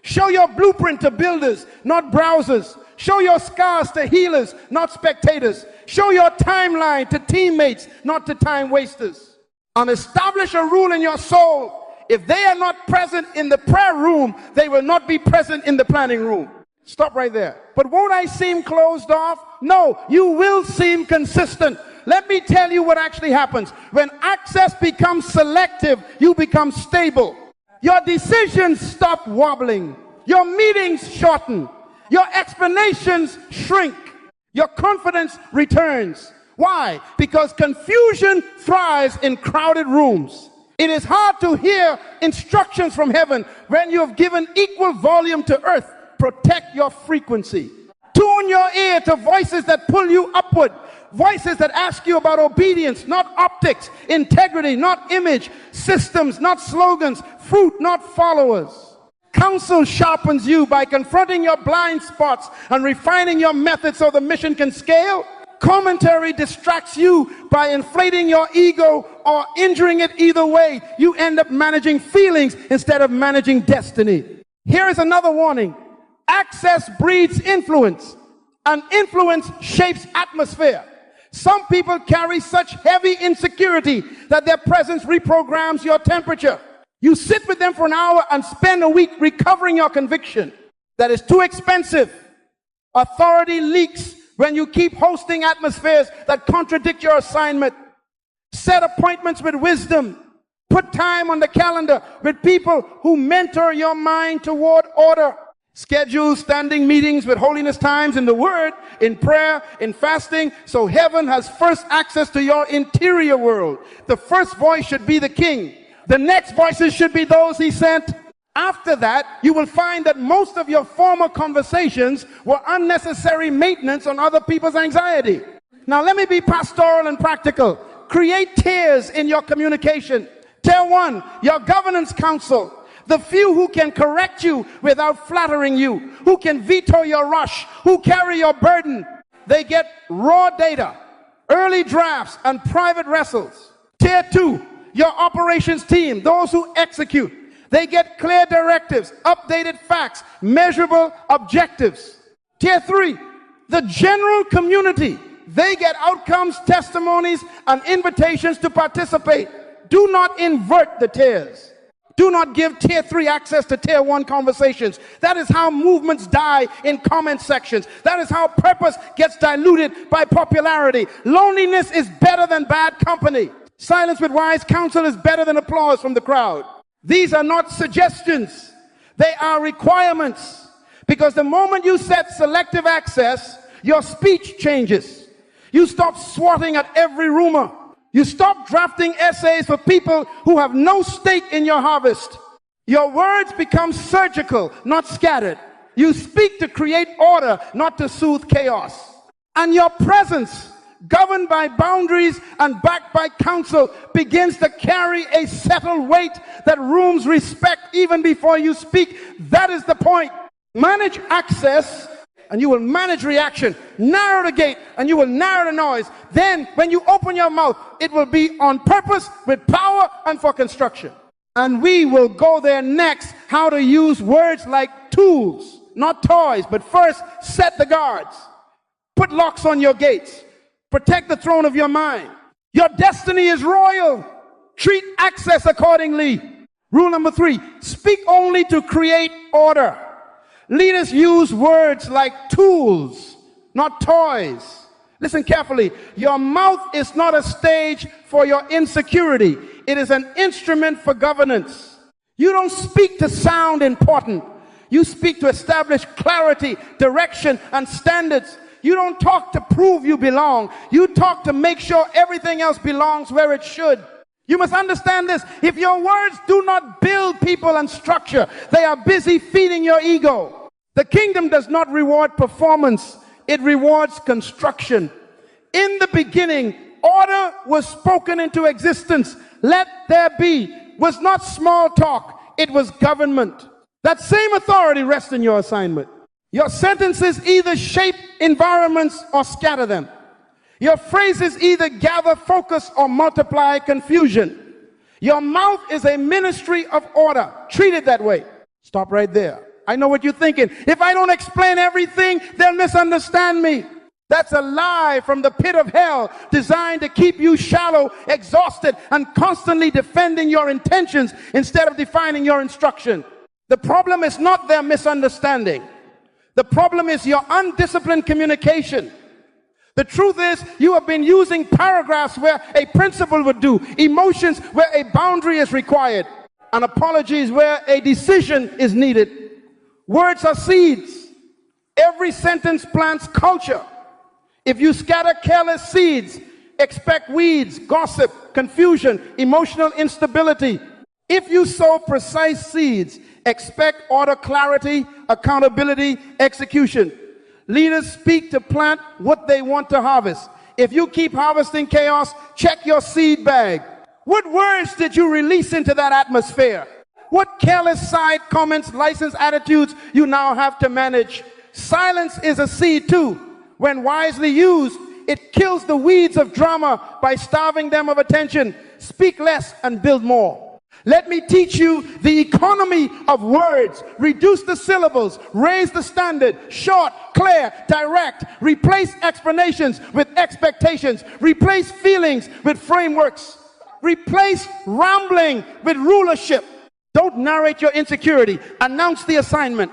Show your blueprint to builders, not browsers. Show your scars to healers, not spectators. Show your timeline to teammates, not to time wasters. And establish a rule in your soul. If they are not present in the prayer room, they will not be present in the planning room. Stop right there. But won't I seem closed off? No, you will seem consistent. Let me tell you what actually happens. When access becomes selective, you become stable. Your decisions stop wobbling. Your meetings shorten. Your explanations shrink. Your confidence returns. Why? Because confusion thrives in crowded rooms. It is hard to hear instructions from heaven when you have given equal volume to earth. Protect your frequency. Tune your ear to voices that pull you upward. Voices that ask you about obedience, not optics, integrity, not image, systems, not slogans, fruit, not followers. Counsel sharpens you by confronting your blind spots and refining your method so the mission can scale. Commentary distracts you by inflating your ego or injuring it. Either way, you end up managing feelings instead of managing destiny. Here is another warning. Access breeds influence, and influence shapes atmosphere. Some people carry such heavy insecurity that their presence reprograms your temperature. You sit with them for an hour and spend a week recovering your conviction. That is too expensive. Authority leaks when you keep hosting atmospheres that contradict your assignment. Set appointments with wisdom. Put time on the calendar with people who mentor your mind toward order. Schedule standing meetings with holiness times in the Word, in prayer, in fasting, so heaven has first access to your interior world. The first voice should be the King. The next voices should be those He sent. After that, you will find that most of your former conversations were unnecessary maintenance on other people's anxiety. Now let me be pastoral and practical. Create tiers in your communication. Tier 1, your governance council. The few who can correct you without flattering you, who can veto your rush, who carry your burden. they get raw data, early drafts, and private wrestles. Tier 2, your operations team, those who execute, they get clear directives, updated facts, measurable objectives. Tier 3, the general community, they get outcomes, testimonies, and invitations to participate. Do not invert the tiers. Do not give tier 3 access to tier 1 conversations. That is how movements die in comment sections. That is how purpose gets diluted by popularity. Loneliness is better than bad company. Silence with wise counsel is better than applause from the crowd. These are not suggestions. They are requirements. Because the moment you set selective access, your speech changes. You stop swatting at every rumor. You stop drafting essays for people who have no stake in your harvest. Your words become surgical, not scattered. You speak to create order, not to soothe chaos. And your presence, governed by boundaries and backed by counsel, begins to carry a settled weight that rooms respect even before you speak. That is the point. Manage access and you will manage reaction. Narrow the gate and you will narrow the noise. Then when you open your mouth, it will be on purpose, with power, and for construction. And we will go there next, how to use words like tools, not toys. But first, set the guards. Put locks on your gates. Protect the throne of your mind. Your destiny is royal. Treat access accordingly. Rule number 3, speak only to create order. Leaders use words like tools, not toys. Listen carefully. Your mouth is not a stage for your insecurity. It is an instrument for governance. You don't speak to sound important. You speak to establish clarity, direction, and standards. You don't talk to prove you belong. You talk to make sure everything else belongs where it should. You must understand this. If your words do not build people and structure, they are busy feeding your ego. The kingdom does not reward performance. It rewards construction. In the beginning, order was spoken into existence. Let there be was not small talk. It was government. That same authority rests in your assignment. Your sentences either shape environments or scatter them. Your phrases either gather focus or multiply confusion. Your mouth is a ministry of order. Treat it that way. Stop right there. I know what you're thinking. If I don't explain everything, they'll misunderstand me. That's a lie from the pit of hell, designed to keep you shallow, exhausted, and constantly defending your intentions instead of defining your instruction. The problem is not their misunderstanding. The problem is your undisciplined communication. The truth is, you have been using paragraphs where a principle would do, emotions where a boundary is required, and apologies where a decision is needed. Words are seeds. Every sentence plants culture. If you scatter careless seeds, expect weeds, gossip, confusion, emotional instability. If you sow precise seeds, expect order, clarity, accountability, execution. Leaders speak to plant what they want to harvest. If you keep harvesting chaos, check your seed bag. What words did you release into that atmosphere? What careless side comments, license attitudes you now have to manage? Silence is a seed too. When wisely used, it kills the weeds of drama by starving them of attention. Speak less and build more. Let me teach you the economy of words. Reduce the syllables, raise the standard, short, clear, direct. Replace explanations with expectations. Replace feelings with frameworks. Replace rambling with rulership. Don't narrate your insecurity. Announce the assignment.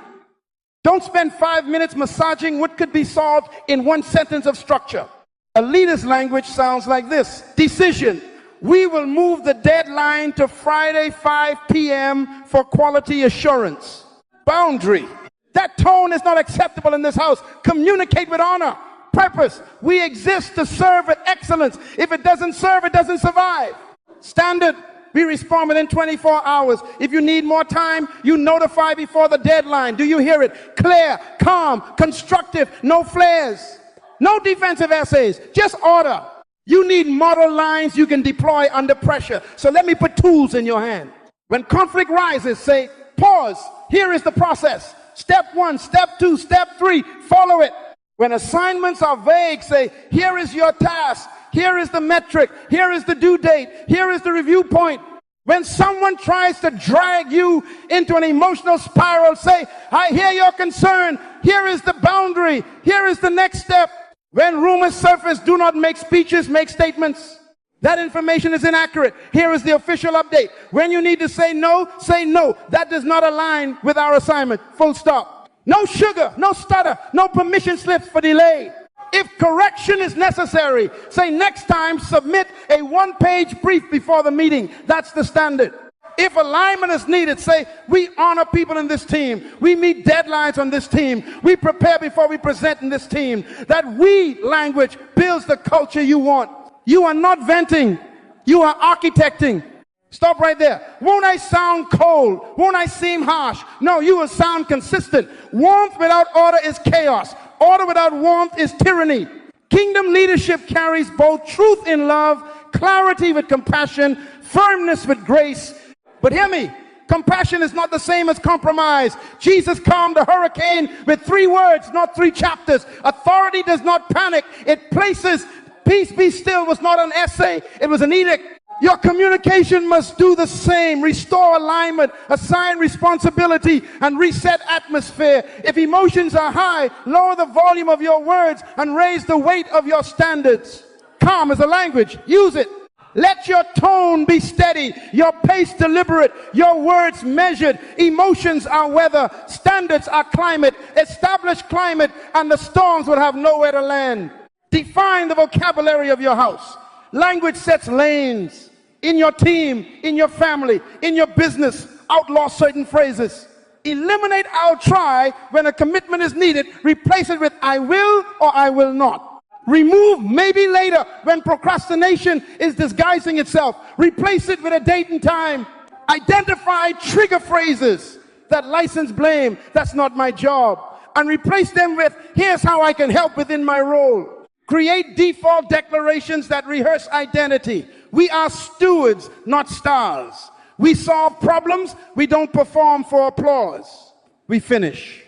Don't spend 5 minutes massaging what could be solved in one sentence of structure. A leader's language sounds like this. Decision. We will move the deadline to Friday 5 p.m. for quality assurance. Boundary. That tone is not acceptable in this house. Communicate with honor. Purpose. We exist to serve with excellence. If it doesn't serve, it doesn't survive. Standard. We respond within 24 hours. If you need more time, you notify before the deadline. Do you hear it? Clear, calm, constructive, no flares. No defensive essays, just order. You need model lines you can deploy under pressure. So let me put tools in your hand. When conflict rises, say, pause. Here is the process. Step 1, step 2, step 3. Follow it. When assignments are vague, say, here is your task, here is the metric, here is the due date, here is the review point. When someone tries to drag you into an emotional spiral, say, I hear your concern, here is the boundary, here is the next step. When rumors surface, do not make speeches, make statements. That information is inaccurate. Here is the official update. When you need to say no, say no. That does not align with our assignment. Full stop. No sugar, no stutter, no permission slips for delay. If correction is necessary, say next time submit a one-page brief before the meeting. That's the standard. If alignment is needed, say we honor people in this team. We meet deadlines on this team. We prepare before we present in this team. That we language builds the culture you want. You are not venting. You are architecting. Stop right there. Won't I sound cold? Won't I seem harsh? No, you will sound consistent. Warmth without order is chaos. Order without warmth is tyranny. Kingdom leadership carries both truth in love, clarity with compassion, firmness with grace. But hear me, compassion is not the same as compromise. Jesus calmed a hurricane with 3 words, not 3 chapters. Authority does not panic. It places, peace be still was not an essay, it was an edict. Your communication must do the same. Restore alignment, assign responsibility, and reset atmosphere. If emotions are high, lower the volume of your words and raise the weight of your standards. Calm is a language. Use it. Let your tone be steady, your pace deliberate, your words measured. Emotions are weather, standards are climate. Establish climate, and the storms will have nowhere to land. Define the vocabulary of your house. Language sets lanes. In your team, in your family, in your business, outlaw certain phrases. Eliminate I'll try when a commitment is needed. Replace it with I will or I will not. Remove maybe later when procrastination is disguising itself. Replace it with a date and time. Identify trigger phrases that license blame. That's not my job. And replace them with here's how I can help within my role. Create default declarations that rehearse identity. We are stewards, not stars. We solve problems. We don't perform for applause. We finish.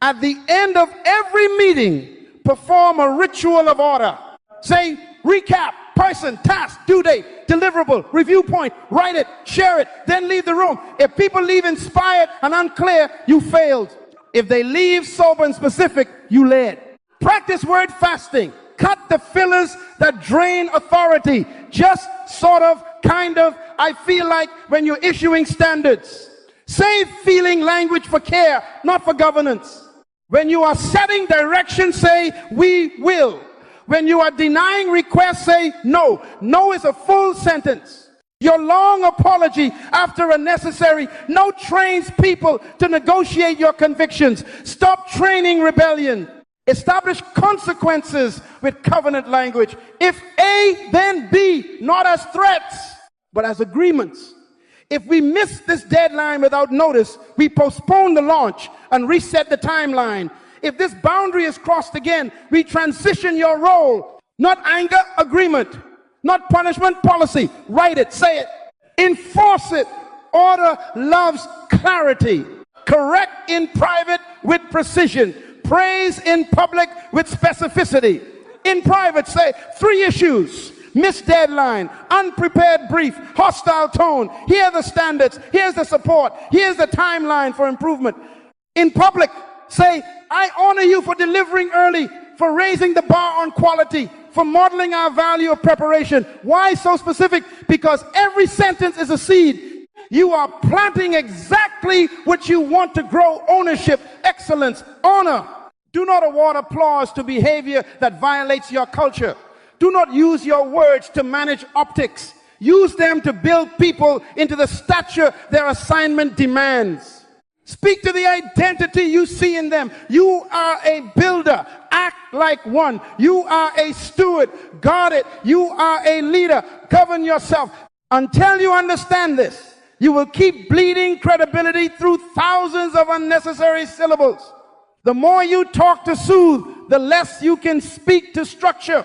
At the end of every meeting, perform a ritual of order. Say, recap, person, task, due date, deliverable, review point, write it, share it, then leave the room. If people leave inspired and unclear, you failed. If they leave sober and specific, you led. Practice word fasting. Cut the fillers that drain authority. Just sort of, kind of, I feel like when you're issuing standards. Save feeling language for care, not for governance. When you are setting direction, say, we will. When you are denying requests, say, no. No is a full sentence. Your long apology after a necessary no trains people to negotiate your convictions. Stop training rebellion. Establish consequences with covenant language. If A, then B, not as threats, but as agreements. If we miss this deadline without notice, we postpone the launch and reset the timeline. If this boundary is crossed again, we transition your role. Not anger, agreement. Not punishment, policy. Write it, say it. Enforce it. Order loves clarity. Correct in private with precision. Praise in public with specificity. In private, say 3 issues. Missed deadline, unprepared brief, hostile tone. Here are the standards. Here's the support. Here's the timeline for improvement. In public, say, I honor you for delivering early, for raising the bar on quality, for modeling our value of preparation. Why so specific? Because every sentence is a seed. You are planting exactly what you want to grow: ownership, excellence, honor. Do not award applause to behavior that violates your culture. Do not use your words to manage optics. Use them to build people into the stature their assignment demands. Speak to the identity you see in them. You are a builder. Act like one. You are a steward. Guard it. You are a leader. Govern yourself. Until you understand this, you will keep bleeding credibility through thousands of unnecessary syllables. The more you talk to soothe, the less you can speak to structure.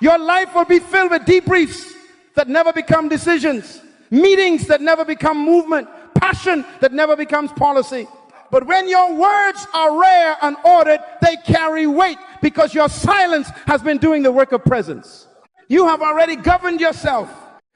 Your life will be filled with debriefs that never become decisions, meetings that never become movement, passion that never becomes policy. But when your words are rare and ordered, they carry weight Because your silence has been doing the work of presence. You have already governed yourself.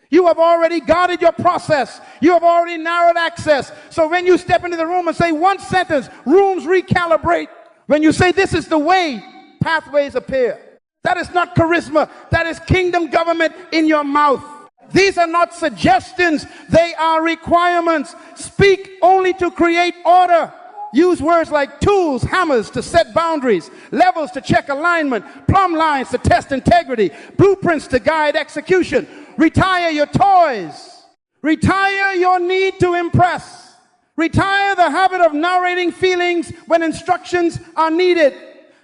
You have already guarded your process. You have already narrowed access. So when you step into the room and say one sentence, rooms recalibrate. When you say this is the way, pathways appear. That is not charisma. That is kingdom government in your mouth. These are not suggestions. They are requirements. Speak only to create order. Use words like tools, hammers to set boundaries, levels to check alignment, plumb lines to test integrity, blueprints to guide execution. Retire your toys. Retire your need to impress. Retire the habit of narrating feelings when instructions are needed.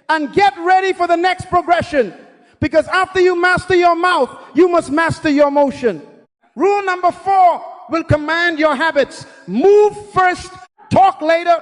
And get ready for the next progression. Because after you master your mouth, you must master your motion. Rule number 4 will command your habits. Move first, talk later.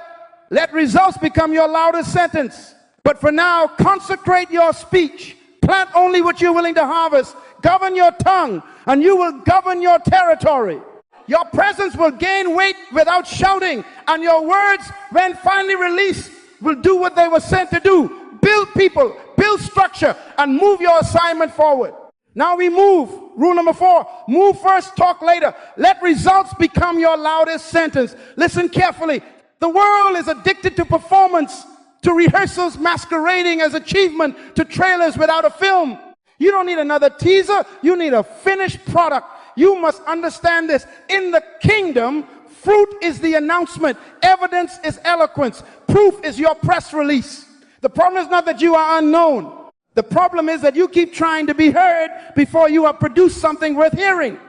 Let results become your loudest sentence. But for now, consecrate your speech. Plant only what you're willing to harvest. Govern your tongue, and you will govern your territory. Your presence will gain weight without shouting, and your words, when finally released, will do what they were sent to do. Build people, build structure, and move your assignment forward. Now we move. Rule number 4, move first, talk later. Let results become your loudest sentence. Listen carefully. The world is addicted to performance, to rehearsals masquerading as achievement, to trailers without a film. You don't need another teaser. You need a finished product. You must understand this. In the kingdom, fruit is the announcement. Evidence is eloquence. Proof is your press release. The problem is not that you are unknown. The problem is that you keep trying to be heard before you have produced something worth hearing.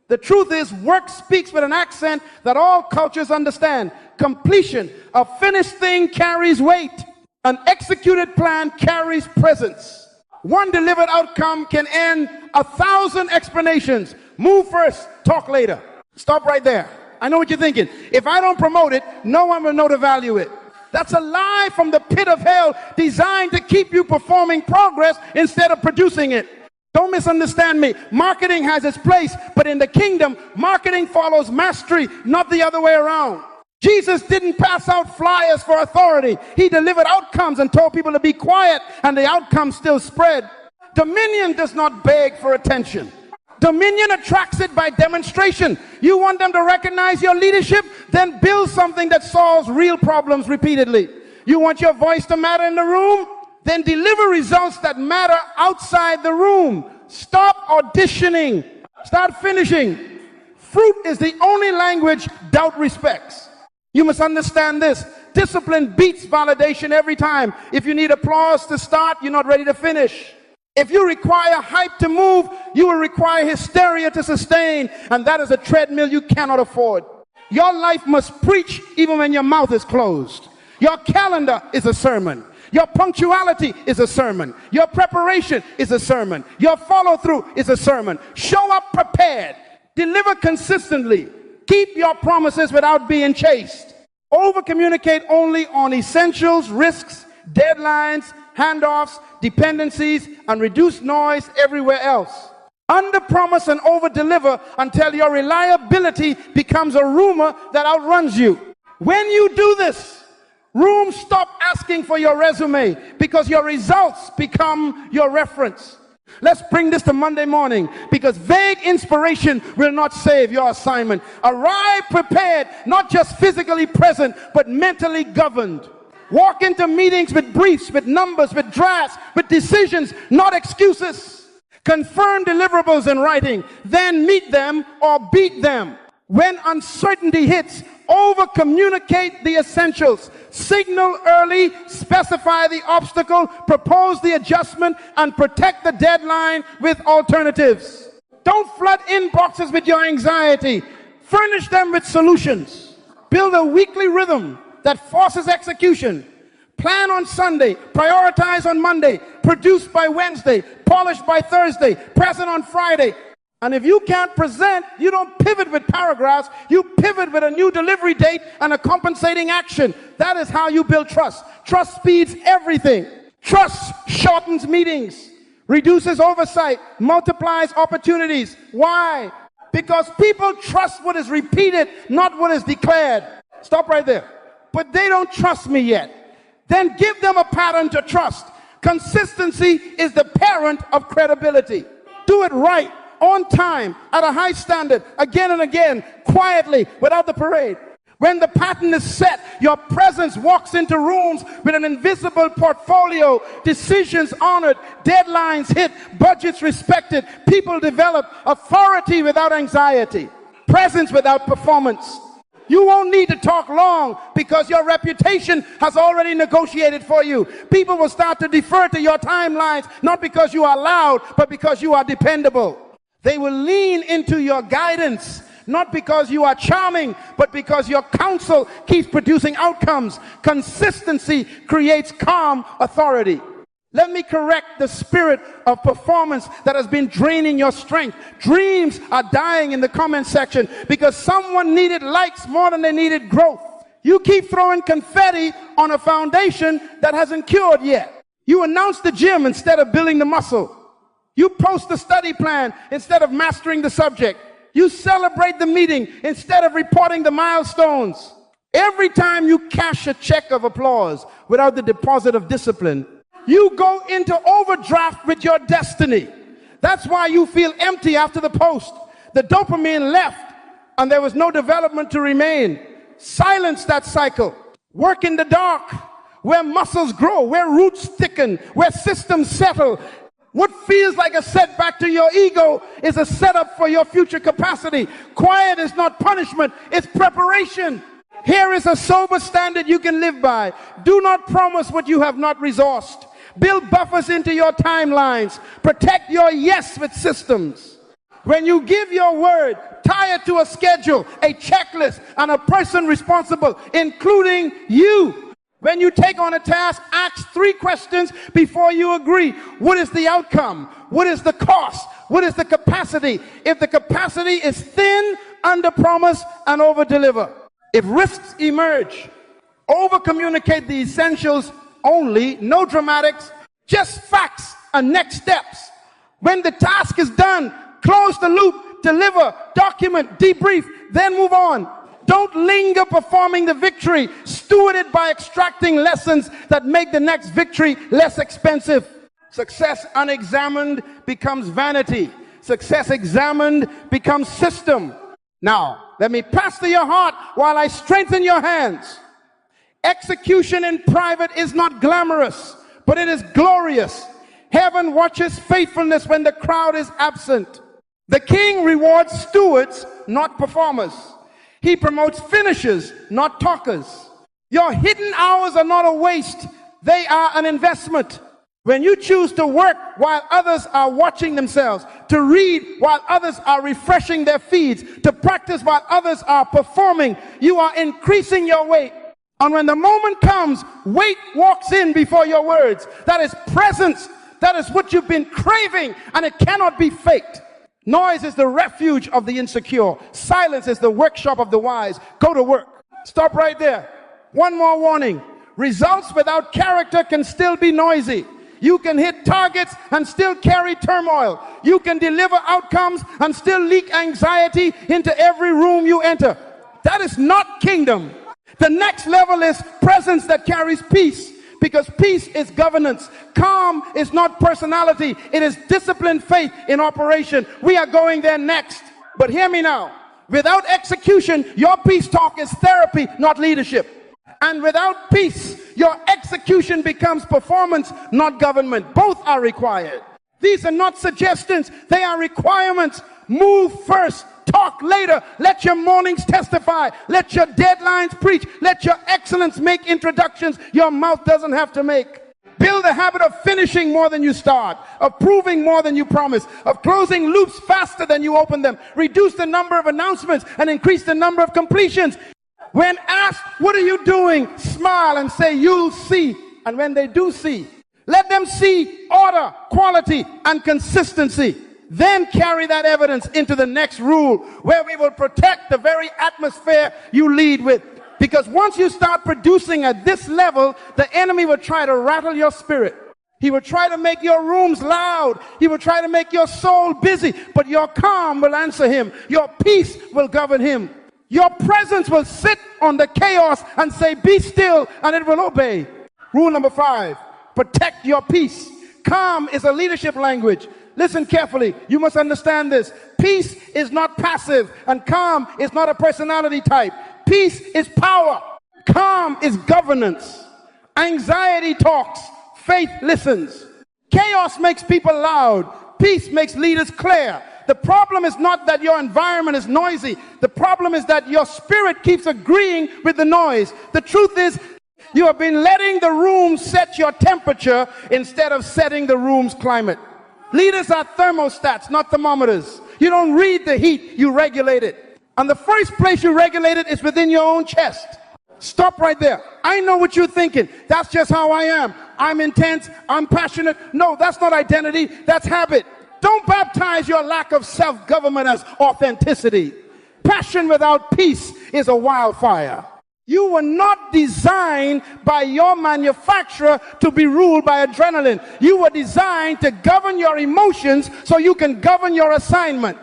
The truth is, work speaks with an accent that all cultures understand. Completion, a finished thing carries weight. An executed plan carries presence. One delivered outcome can end 1,000 explanations. Move first, talk later. Stop right there. I know what you're thinking. If I don't promote it, no one will know to value it. That's a lie from the pit of hell designed to keep you performing progress instead of producing it. Don't misunderstand me. Marketing has its place, but in the kingdom, marketing follows mastery, not the other way around. Jesus didn't pass out flyers for authority. He delivered outcomes and told people to be quiet, and the outcomes still spread. Dominion does not beg for attention. Dominion attracts it by demonstration. You want them to recognize your leadership? Then build something that solves real problems repeatedly. You want your voice to matter in the room? Then deliver results that matter outside the room. Stop auditioning. Start finishing. Fruit is the only language doubt respects. You must understand this. Discipline beats validation every time. If you need applause to start, you're not ready to finish. If you require hype to move, you will require hysteria to sustain. And that is a treadmill you cannot afford. Your life must preach even when your mouth is closed. Your calendar is a sermon. Your punctuality is a sermon. Your preparation is a sermon. Your follow-through is a sermon. Show up prepared. Deliver consistently. Keep your promises without being chased. Over-communicate only on essentials, risks, deadlines, handoffs, dependencies, and reduce noise everywhere else. Under-promise and over-deliver until your reliability becomes a rumor that outruns you. When you do this, rooms stop asking for your resume because your results become your reference. Let's bring this to Monday morning, because vague inspiration will not save your assignment. Arrive prepared, not just physically present, but mentally governed. Walk into meetings with briefs, with numbers, with drafts, with decisions, not excuses. Confirm deliverables in writing, then meet them or beat them. When uncertainty hits, over-communicate the essentials. Signal early, specify the obstacle, propose the adjustment, and protect the deadline with alternatives. Don't flood inboxes with your anxiety. Furnish them with solutions. Build a weekly rhythm that forces execution. Plan on Sunday, prioritize on Monday, produce by Wednesday, polish by Thursday, present on Friday. And if you can't present, you don't pivot with paragraphs, you pivot with a new delivery date and a compensating action. That is how you build trust. Trust speeds everything. Trust shortens meetings, reduces oversight, multiplies opportunities. Why? Because people trust what is repeated, not what is declared. Stop right there. But they don't trust me yet. Then give them a pattern to trust. Consistency is the parent of credibility. Do it right, on time, at a high standard, again and again, quietly, without the parade. When the pattern is set, your presence walks into rooms with an invisible portfolio, decisions honored, deadlines hit, budgets respected, people develop, authority without anxiety, presence without performance. You won't need to talk long because your reputation has already negotiated for you. People will start to defer to your timelines, not because you are loud, but because you are dependable. They will lean into your guidance, not because you are charming, but because your counsel keeps producing outcomes. Consistency creates calm authority. Let me correct the spirit of performance that has been draining your strength. Dreams are dying in the comment section because someone needed likes more than they needed growth. You keep throwing confetti on a foundation that hasn't cured yet. You announce the gym instead of building the muscle. You post the study plan instead of mastering the subject. You celebrate the meeting instead of reporting the milestones. Every time you cash a check of applause without the deposit of discipline, you go into overdraft with your destiny. That's why you feel empty after the post. The dopamine left and there was no development to remain. Silence that cycle. Work in the dark, where muscles grow, where roots thicken, where systems settle. What feels like a setback to your ego is a setup for your future capacity. Quiet is not punishment, it's preparation. Here is a sober standard you can live by. Do not promise what you have not resourced. Build buffers into your timelines. Protect your yes with systems. When you give your word, tie it to a schedule, a checklist, and a person responsible, including you. When you take on a task, ask 3 questions before you agree. What is the outcome? What is the cost? What is the capacity? If the capacity is thin, under promise and over deliver. If risks emerge, over communicate the essentials only, no dramatics, just facts and next steps. When the task is done, close the loop, deliver, document, debrief, then move on. Don't linger performing the victory. Steward it by extracting lessons that make the next victory less expensive. Success unexamined becomes vanity. Success examined becomes system. Now, let me pass to your heart while I strengthen your hands. Execution in private is not glamorous, but it is glorious. Heaven watches faithfulness when the crowd is absent. The king rewards stewards, not performers. He promotes finishers, not talkers. Your hidden hours are not a waste. They are an investment. When you choose to work while others are watching themselves, to read while others are refreshing their feeds, to practice while others are performing, you are increasing your weight. And when the moment comes, weight walks in before your words. That is presence. That is what you've been craving, and it cannot be faked. Noise is the refuge of the insecure. Silence is the workshop of the wise. Go to work. Stop right there. One more warning. Results without character can still be noisy. You can hit targets and still carry turmoil. You can deliver outcomes and still leak anxiety into every room you enter. That is not kingdom. The next level is presence that carries peace. Because peace is governance. Calm is not personality. It is disciplined faith in operation. We are going there next. But hear me now. Without execution, your peace talk is therapy, not leadership. And without peace, your execution becomes performance, not government. Both are required. These are not suggestions. They are requirements. Move first. Talk later. Let your mornings testify. Let your deadlines preach. Let your excellence make introductions your mouth doesn't have to make. Build a habit of finishing more than you start, of proving more than you promise, of closing loops faster than you open them. Reduce the number of announcements and increase the number of completions. When asked, what are you doing? Smile and say, you'll see. And when they do see, let them see order, quality, and consistency. Then carry that evidence into the next rule, where we will protect the very atmosphere you lead with. Because once you start producing at this level, the enemy will try to rattle your spirit. He will try to make your rooms loud. He will try to make your soul busy. But your calm will answer him. Your peace will govern him. Your presence will sit on the chaos and say, be still, and it will obey. Rule number 5. Protect your peace. Calm is a leadership language. Listen carefully. You must understand this. Peace is not passive, and calm is not a personality type. Peace is power. Calm is governance. Anxiety talks. Faith listens. Chaos makes people loud. Peace makes leaders clear. The problem is not that your environment is noisy. The problem is that your spirit keeps agreeing with the noise. The truth is, you have been letting the room set your temperature instead of setting the room's climate. Leaders are thermostats, not thermometers. You don't read the heat, you regulate it. And the first place you regulate it is within your own chest. Stop right there. I know what you're thinking. That's just how I am. I'm intense, I'm passionate. No, that's not identity, that's habit. Don't baptize your lack of self-government as authenticity. Passion without peace is a wildfire. You were not designed by your manufacturer to be ruled by adrenaline. You were designed to govern your emotions so you can govern your assignment.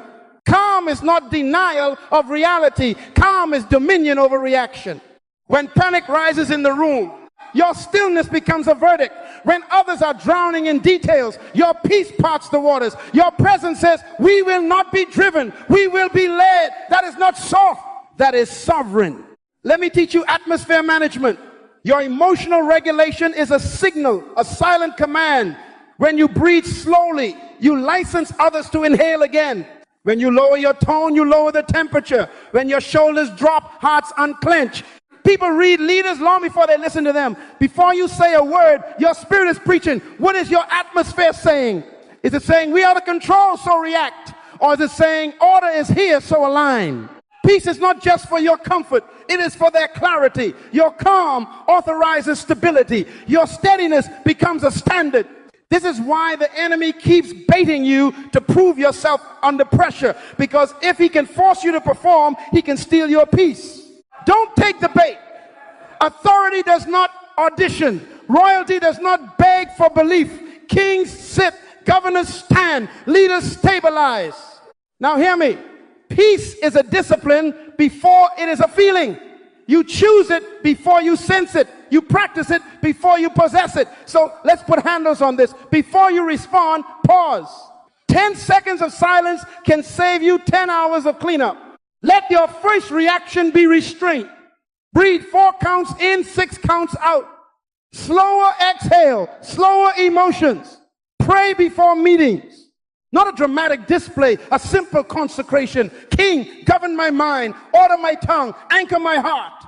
Calm is not denial of reality. Calm is dominion over reaction. When panic rises in the room, your stillness becomes a verdict. When others are drowning in details, your peace parts the waters. Your presence says, we will not be driven. We will be led. That is not soft. That is sovereign. Let me teach you atmosphere management. Your emotional regulation is a signal, a silent command. When you breathe slowly, you license others to inhale again. When you lower your tone, you lower the temperature. When your shoulders drop, hearts unclench. People read leaders long before they listen to them. Before you say a word, your spirit is preaching. What is your atmosphere saying? Is it saying we are the control, so react? Or is it saying order is here, so align? Peace is not just for your comfort. It is for their clarity. Your calm authorizes stability. Your steadiness becomes a standard. This is why the enemy keeps baiting you to prove yourself under pressure. Because if he can force you to perform, he can steal your peace. Don't take the bait. Authority does not audition. Royalty does not beg for belief. Kings sit, governors stand, leaders stabilize. Now hear me. Peace is a discipline before it is a feeling. You choose it before you sense it. You practice it before you possess it. So let's put handles on this. Before you respond, pause. 10 seconds of silence can save you 10 hours of cleanup. Let your first reaction be restraint. Breathe 4 counts in, 6 counts out. Slower exhale, slower emotions. Pray before meetings. Not a dramatic display, a simple consecration. King, govern my mind, order my tongue, anchor my heart.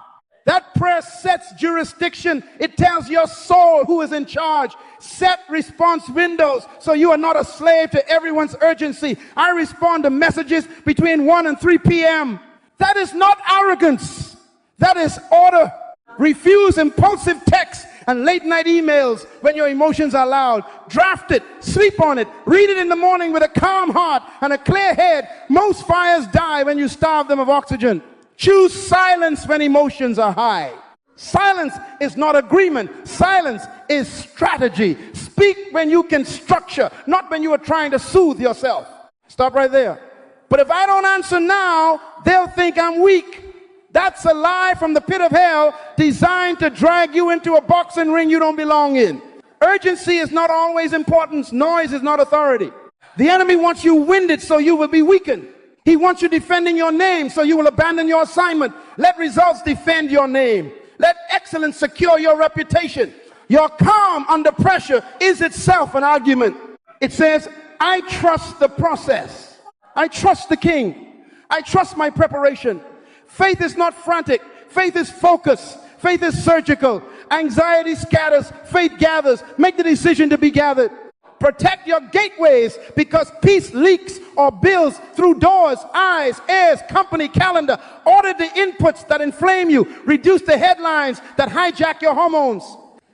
That prayer sets jurisdiction. It tells your soul who is in charge. Set response windows so you are not a slave to everyone's urgency. I respond to messages between 1 and 3 p.m. That is not arrogance. That is order. Refuse impulsive texts and late night emails when your emotions are loud. Draft it, sleep on it, read it in the morning with a calm heart and a clear head. Most fires die when you starve them of oxygen. Choose silence when emotions are high. Silence is not agreement. Silence is strategy. Speak when you can structure, not when you are trying to soothe yourself. Stop right there. But if I don't answer now, they'll think I'm weak. That's a lie from the pit of hell designed to drag you into a boxing ring you don't belong in. Urgency is not always importance. Noise is not authority. The enemy wants you winded so you will be weakened. He wants you defending your name so you will abandon your assignment. Let results defend your name. Let excellence secure your reputation. Your calm under pressure is itself an argument. It says, I trust the process. I trust the king. I trust my preparation. Faith is not frantic. Faith is focused. Faith is surgical. Anxiety scatters. Faith gathers. Make the decision to be gathered. Protect your gateways because peace leaks or builds through doors, eyes, ears, company, calendar. Order the inputs that inflame you. Reduce the headlines that hijack your hormones.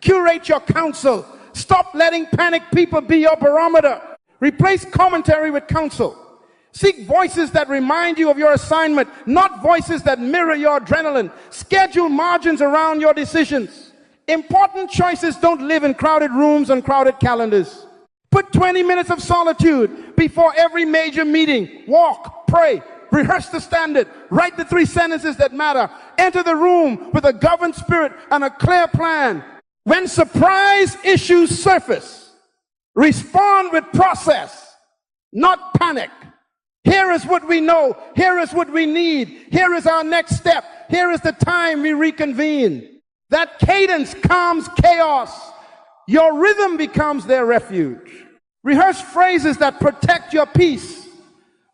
Curate your counsel. Stop letting panic people be your barometer. Replace commentary with counsel. Seek voices that remind you of your assignment, not voices that mirror your adrenaline. Schedule margins around your decisions. Important choices don't live in crowded rooms and crowded calendars. Put 20 minutes of solitude before every major meeting. Walk, pray, rehearse the standard, write the 3 sentences that matter. Enter the room with a governed spirit and a clear plan. When surprise issues surface, respond with process, not panic. Here is what we know. Here is what we need. Here is our next step. Here is the time we reconvene. That cadence calms chaos. Your rhythm becomes their refuge. Rehearse phrases that protect your peace.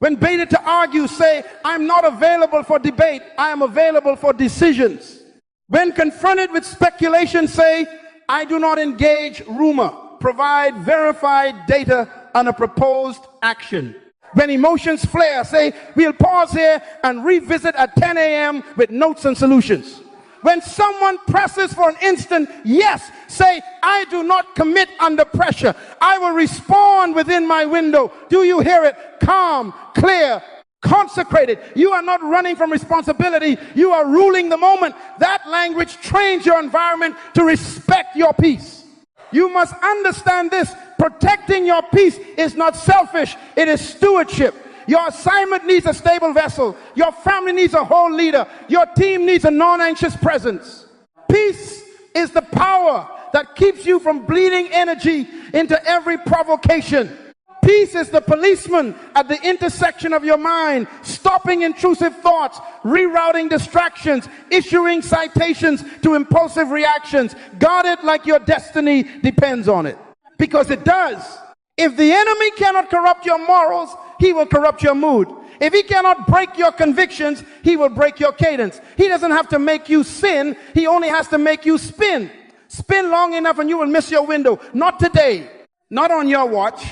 When baited to argue, say, I'm not available for debate. I am available for decisions. When confronted with speculation, say, I do not engage rumor. Provide verified data on a proposed action. When emotions flare, say, we'll pause here and revisit at 10 a.m. with notes and solutions. When someone presses for an instant yes, say, I do not commit under pressure. I will respond within my window. Do you hear it? Calm, clear, consecrated. You are not running from responsibility. You are ruling the moment. That language trains your environment to respect your peace. You must understand this. Protecting your peace is not selfish. It is stewardship. Your assignment needs a stable vessel. Your family needs a whole leader. Your team needs a non-anxious presence. Peace is the power that keeps you from bleeding energy into every provocation. Peace is the policeman at the intersection of your mind, stopping intrusive thoughts, rerouting distractions, issuing citations to impulsive reactions. Guard it like your destiny depends on it. Because it does. If the enemy cannot corrupt your morals, he will corrupt your mood. If he cannot break your convictions, he will break your cadence. He doesn't have to make you sin. He only has to make you spin. Spin long enough and you will miss your window. Not today. Not on your watch.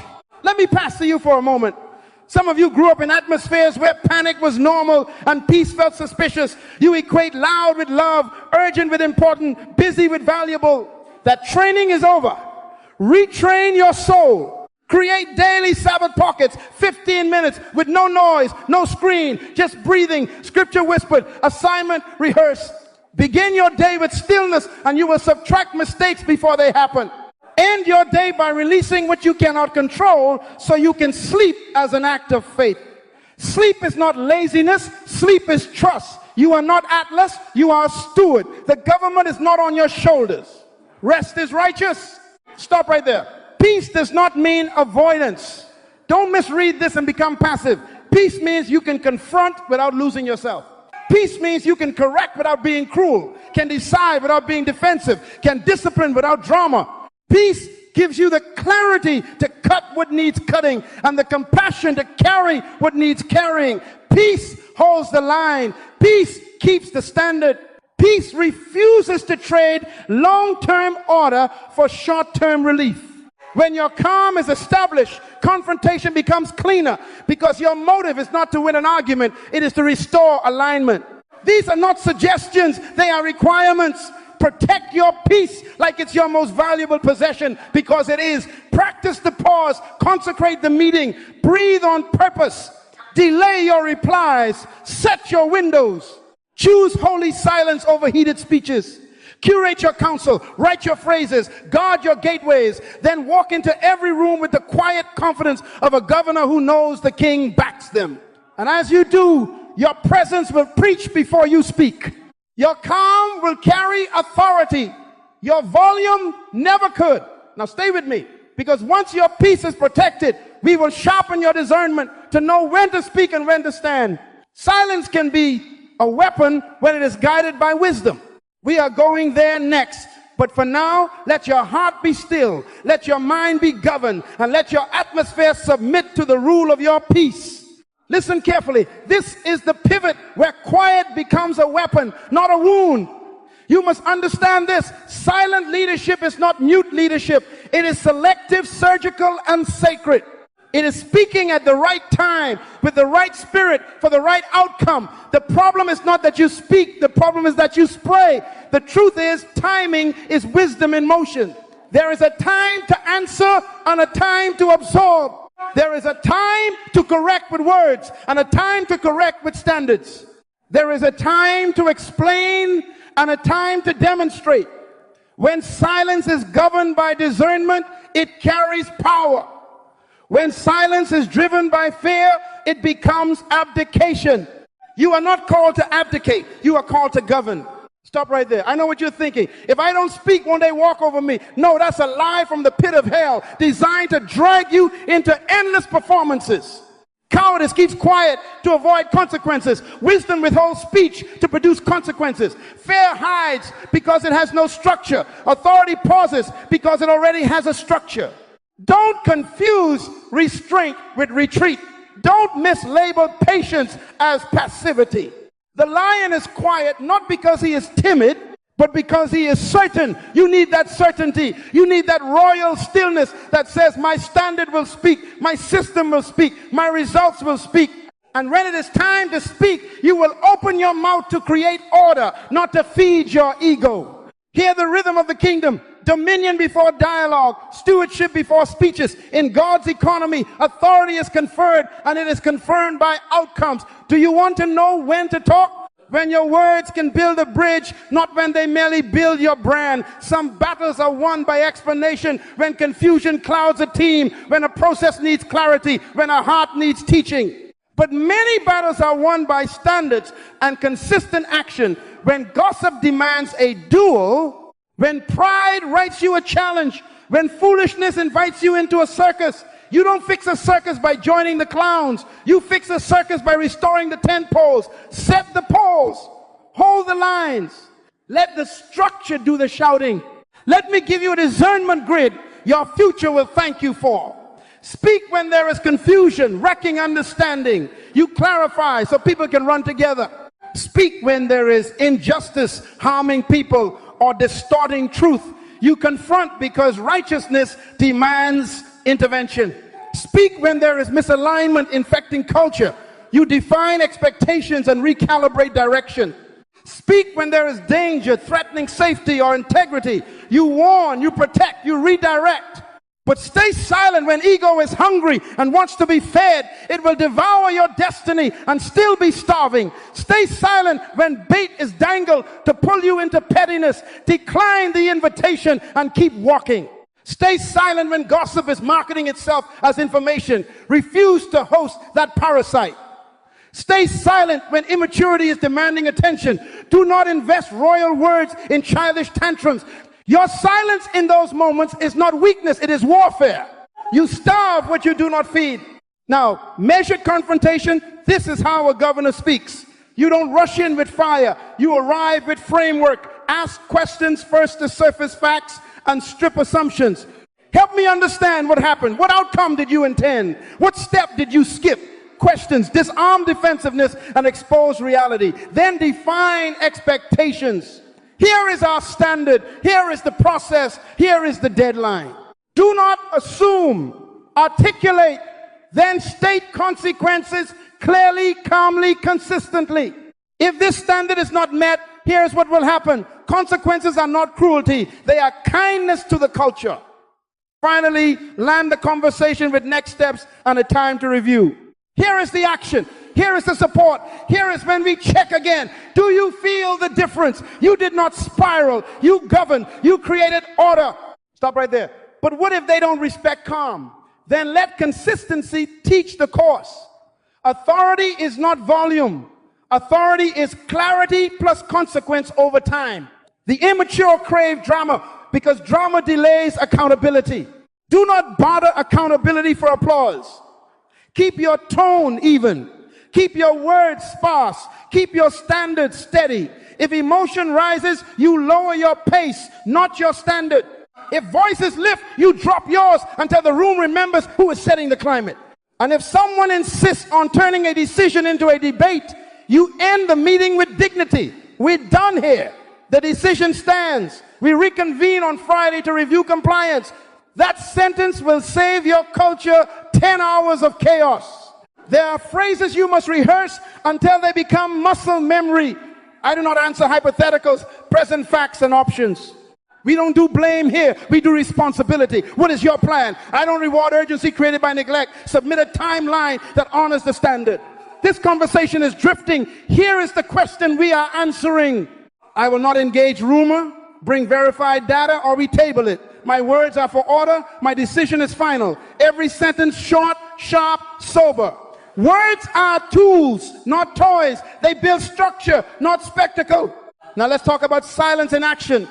Let me pass to you for a moment. Some of you grew up in atmospheres where panic was normal and peace felt suspicious. You equate loud with love, urgent with important, busy with valuable. That training is over. Retrain your soul. Create daily Sabbath pockets, 15 minutes with no noise, no screen, just breathing, scripture whispered, assignment rehearsed. Begin your day with stillness and you will subtract mistakes before they happen. End your day by releasing what you cannot control so you can sleep as an act of faith. Sleep is not laziness, sleep is trust. You are not Atlas, you are a steward. The government is not on your shoulders. Rest is righteous. Stop right there. Peace does not mean avoidance. Don't misread this and become passive. Peace means you can confront without losing yourself. Peace means you can correct without being cruel, can decide without being defensive, can discipline without drama. Peace gives you the clarity to cut what needs cutting and the compassion to carry what needs carrying. Peace holds the line. Peace keeps the standard. Peace refuses to trade long-term order for short-term relief. When your calm is established, confrontation becomes cleaner because your motive is not to win an argument, it is to restore alignment. These are not suggestions, they are requirements. Protect your peace like it's your most valuable possession because it is. Practice the pause, consecrate the meeting, breathe on purpose, delay your replies, set your windows, choose holy silence over heated speeches. Curate your counsel, write your phrases, guard your gateways, then walk into every room with the quiet confidence of a governor who knows the king backs them. And as you do, your presence will preach before you speak. Your calm will carry authority. Your volume never could. Now stay with me, because once your peace is protected, we will sharpen your discernment to know when to speak and when to stand. Silence can be a weapon when it is guided by wisdom. We are going there next. But for now, let your heart be still. Let your mind be governed. And let your atmosphere submit to the rule of your peace. Listen carefully. This is the pivot where quiet becomes a weapon, not a wound. You must understand this. Silent leadership is not mute leadership. It is selective, surgical, and sacred. It is speaking at the right time, with the right spirit, for the right outcome. The problem is not that you speak, the problem is that you spray. The truth is, timing is wisdom in motion. There is a time to answer and a time to absorb. There is a time to correct with words and a time to correct with standards. There is a time to explain and a time to demonstrate. When silence is governed by discernment, it carries power. When silence is driven by fear, it becomes abdication. You are not called to abdicate. You are called to govern. Stop right there. I know what you're thinking. If I don't speak, won't they walk over me? No, that's a lie from the pit of hell, designed to drag you into endless performances. Cowardice keeps quiet to avoid consequences. Wisdom withholds speech to produce consequences. Fear hides because it has no structure. Authority pauses because it already has a structure. Don't confuse restraint with retreat. Don't mislabel patience as passivity. The lion is quiet not because he is timid, but because he is certain. You need that certainty. You need that royal stillness that says, my standard will speak, my system will speak, my results will speak. And when it is time to speak, you will open your mouth to create order, not to feed your ego. Hear the rhythm of the kingdom. Dominion before dialogue, stewardship before speeches. In God's economy, authority is conferred, and it is confirmed by outcomes. Do you want to know when to talk? When your words can build a bridge, not when they merely build your brand. Some battles are won by explanation, when confusion clouds a team, when a process needs clarity, when a heart needs teaching. But many battles are won by standards and consistent action. When gossip demands a duel, when pride writes you a challenge, when foolishness invites you into a circus. You don't fix a circus by joining the clowns. You fix a circus by restoring the 10 poles. Set the poles. Hold the lines. Let the structure do the shouting. Let me give you a discernment grid your future will thank you for. Speak when there is confusion, wrecking understanding. You clarify so people can run together. Speak when there is injustice, harming people, or distorting truth. You confront because righteousness demands intervention. Speak when there is misalignment infecting culture. You define expectations and recalibrate direction. Speak when there is danger threatening safety or integrity. You warn, you protect, you redirect. But stay silent when ego is hungry and wants to be fed. It will devour your destiny and still be starving. Stay silent when bait is dangled to pull you into pettiness. Decline the invitation and keep walking. Stay silent when gossip is marketing itself as information. Refuse to host that parasite. Stay silent when immaturity is demanding attention. Do not invest royal words in childish tantrums. Your silence in those moments is not weakness, it is warfare. You starve what you do not feed. Now, measured confrontation, this is how a governor speaks. You don't rush in with fire. You arrive with framework. Ask questions first to surface facts and strip assumptions. Help me understand what happened. What outcome did you intend? What step did you skip? Questions, disarm defensiveness and expose reality. Then define expectations. Here is our standard. Here is the process. Here is the deadline. Do not assume. Articulate. Then state consequences clearly, calmly, consistently. If this standard is not met, here's what will happen. Consequences are not cruelty. They are kindness to the culture. Finally, land the conversation with next steps and a time to review. Here is the action. Here is the support. Here is when we check again. Do you feel the difference? You did not spiral. You governed. You created order. Stop right there. But what if they don't respect calm? Then let consistency teach the course. Authority is not volume. Authority is clarity plus consequence over time. The immature crave drama because drama delays accountability. Do not barter accountability for applause. Keep your tone even. Keep your words sparse. Keep your standards steady. If emotion rises, you lower your pace, not your standard. If voices lift, you drop yours until the room remembers who is setting the climate. And if someone insists on turning a decision into a debate, you end the meeting with dignity. We're done here. The decision stands. We reconvene on Friday to review compliance. That sentence will save your culture 10 hours of chaos. There are phrases you must rehearse until they become muscle memory. I do not answer hypotheticals, present facts and options. We don't do blame here. We do responsibility. What is your plan? I don't reward urgency created by neglect. Submit a timeline that honors the standard. This conversation is drifting. Here is the question we are answering. I will not engage rumor, bring verified data, or retable it. My words are for order. My decision is final. Every sentence short, sharp, sober. Words are tools, not toys. They build structure, not spectacle. Now let's talk about silence in action.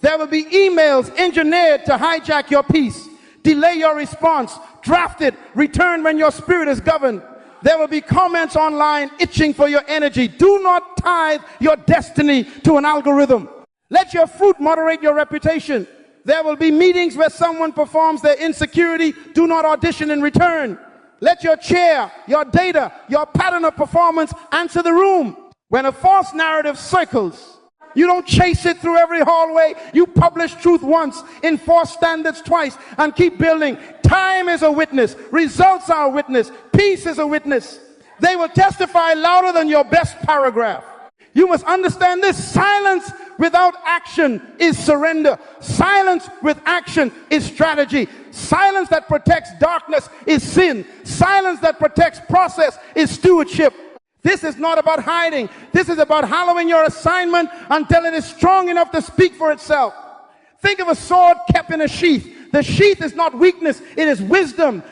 There will be emails engineered to hijack your peace, delay your response, draft it, return when your spirit is governed. There will be comments online itching for your energy. Do not tithe your destiny to an algorithm. Let your fruit moderate your reputation. There will be meetings where someone performs their insecurity. Do not audition in return. Let your chair, your data, your pattern of performance answer the room. When a false narrative circles, you don't chase it through every hallway. You publish truth once, enforce standards twice, and keep building. Time is a witness. Results are a witness. Peace is a witness. They will testify louder than your best paragraph. You must understand this. Silence without action is surrender. Silence with action is strategy. Silence that protects darkness is sin. Silence that protects process is stewardship. This is not about hiding. This is about hallowing your assignment until it is strong enough to speak for itself. Think of a sword kept in a sheath. The sheath is not weakness, it is wisdom.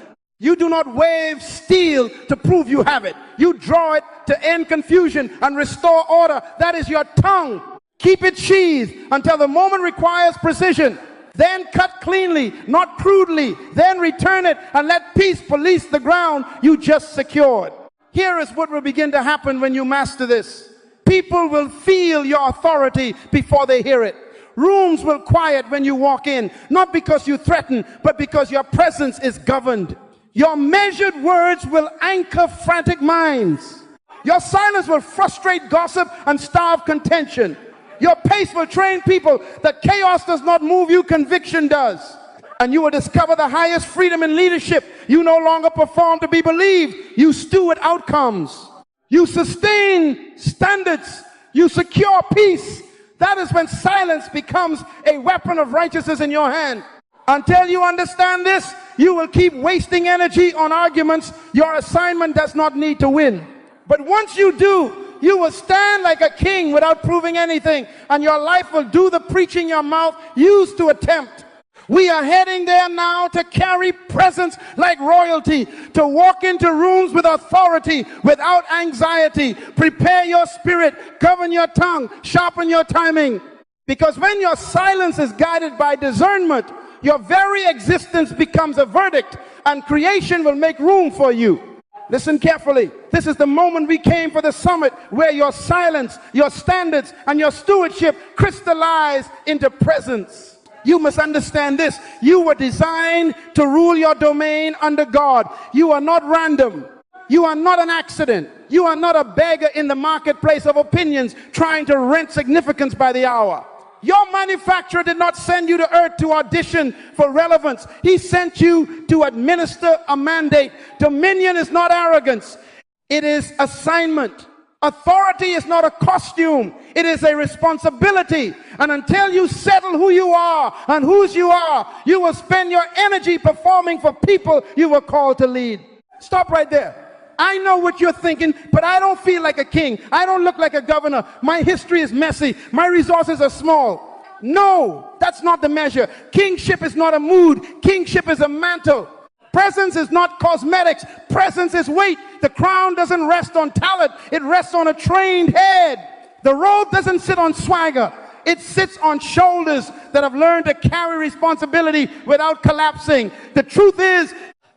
You do not wave steel to prove you have it. You draw it to end confusion and restore order. That is your tongue. Keep it sheathed until the moment requires precision. Then cut cleanly, not crudely. Then return it and let peace police the ground you just secured. Here is what will begin to happen when you master this. People will feel your authority before they hear it. Rooms will quiet when you walk in, not because you threaten, but because your presence is governed. Your measured words will anchor frantic minds. Your silence will frustrate gossip and starve contention. Your pace will train people that chaos does not move you, conviction does. And you will discover the highest freedom in leadership. You no longer perform to be believed. You steward outcomes. You sustain standards. You secure peace. That is when silence becomes a weapon of righteousness in your hand. Until you understand this, you will keep wasting energy on arguments your assignment does not need to win. But once you do, you will stand like a king without proving anything, and your life will do the preaching your mouth used to attempt. We are heading there now to carry presence like royalty, to walk into rooms with authority, without anxiety. Prepare your spirit, govern your tongue, sharpen your timing. Because when your silence is guided by discernment, your very existence becomes a verdict, and creation will make room for you. Listen carefully. This is the moment we came for the summit, where your silence, your standards, and your stewardship crystallize into presence. You must understand this. You were designed to rule your domain under God. You are not random. You are not an accident. You are not a beggar in the marketplace of opinions trying to rent significance by the hour. Your manufacturer did not send you to earth to audition for relevance. He sent you to administer a mandate. Dominion is not arrogance. It is assignment. Authority is not a costume. It is a responsibility. And until you settle who you are and whose you are, you will spend your energy performing for people you were called to lead. Stop right there. I know what you're thinking, but I don't feel like a king. I don't look like a governor. My history is messy. My resources are small. No, that's not the measure. Kingship is not a mood. Kingship is a mantle. Presence is not cosmetics. Presence is weight. The crown doesn't rest on talent. It rests on a trained head. The robe doesn't sit on swagger. It sits on shoulders that have learned to carry responsibility without collapsing. The truth is,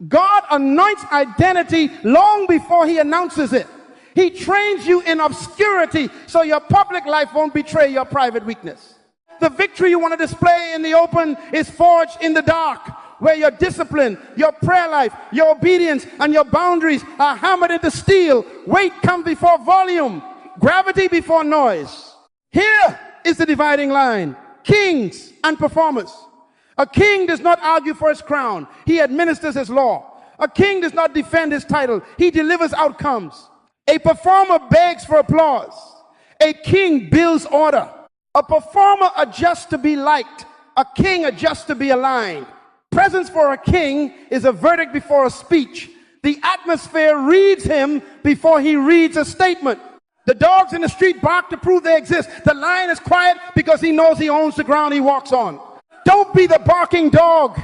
God anoints identity long before he announces it. He trains you in obscurity so your public life won't betray your private weakness. The victory you want to display in the open is forged in the dark, where your discipline, your prayer life, your obedience, and your boundaries are hammered into steel. Weight comes before volume, gravity before noise. Here is the dividing line: kings and performers. A king does not argue for his crown. He administers his law. A king does not defend his title. He delivers outcomes. A performer begs for applause. A king builds order. A performer adjusts to be liked. A king adjusts to be aligned. Presence for a king is a verdict before a speech. The atmosphere reads him before he reads a statement. The dogs in the street bark to prove they exist. The lion is quiet because he knows he owns the ground he walks on. Don't be the barking dog.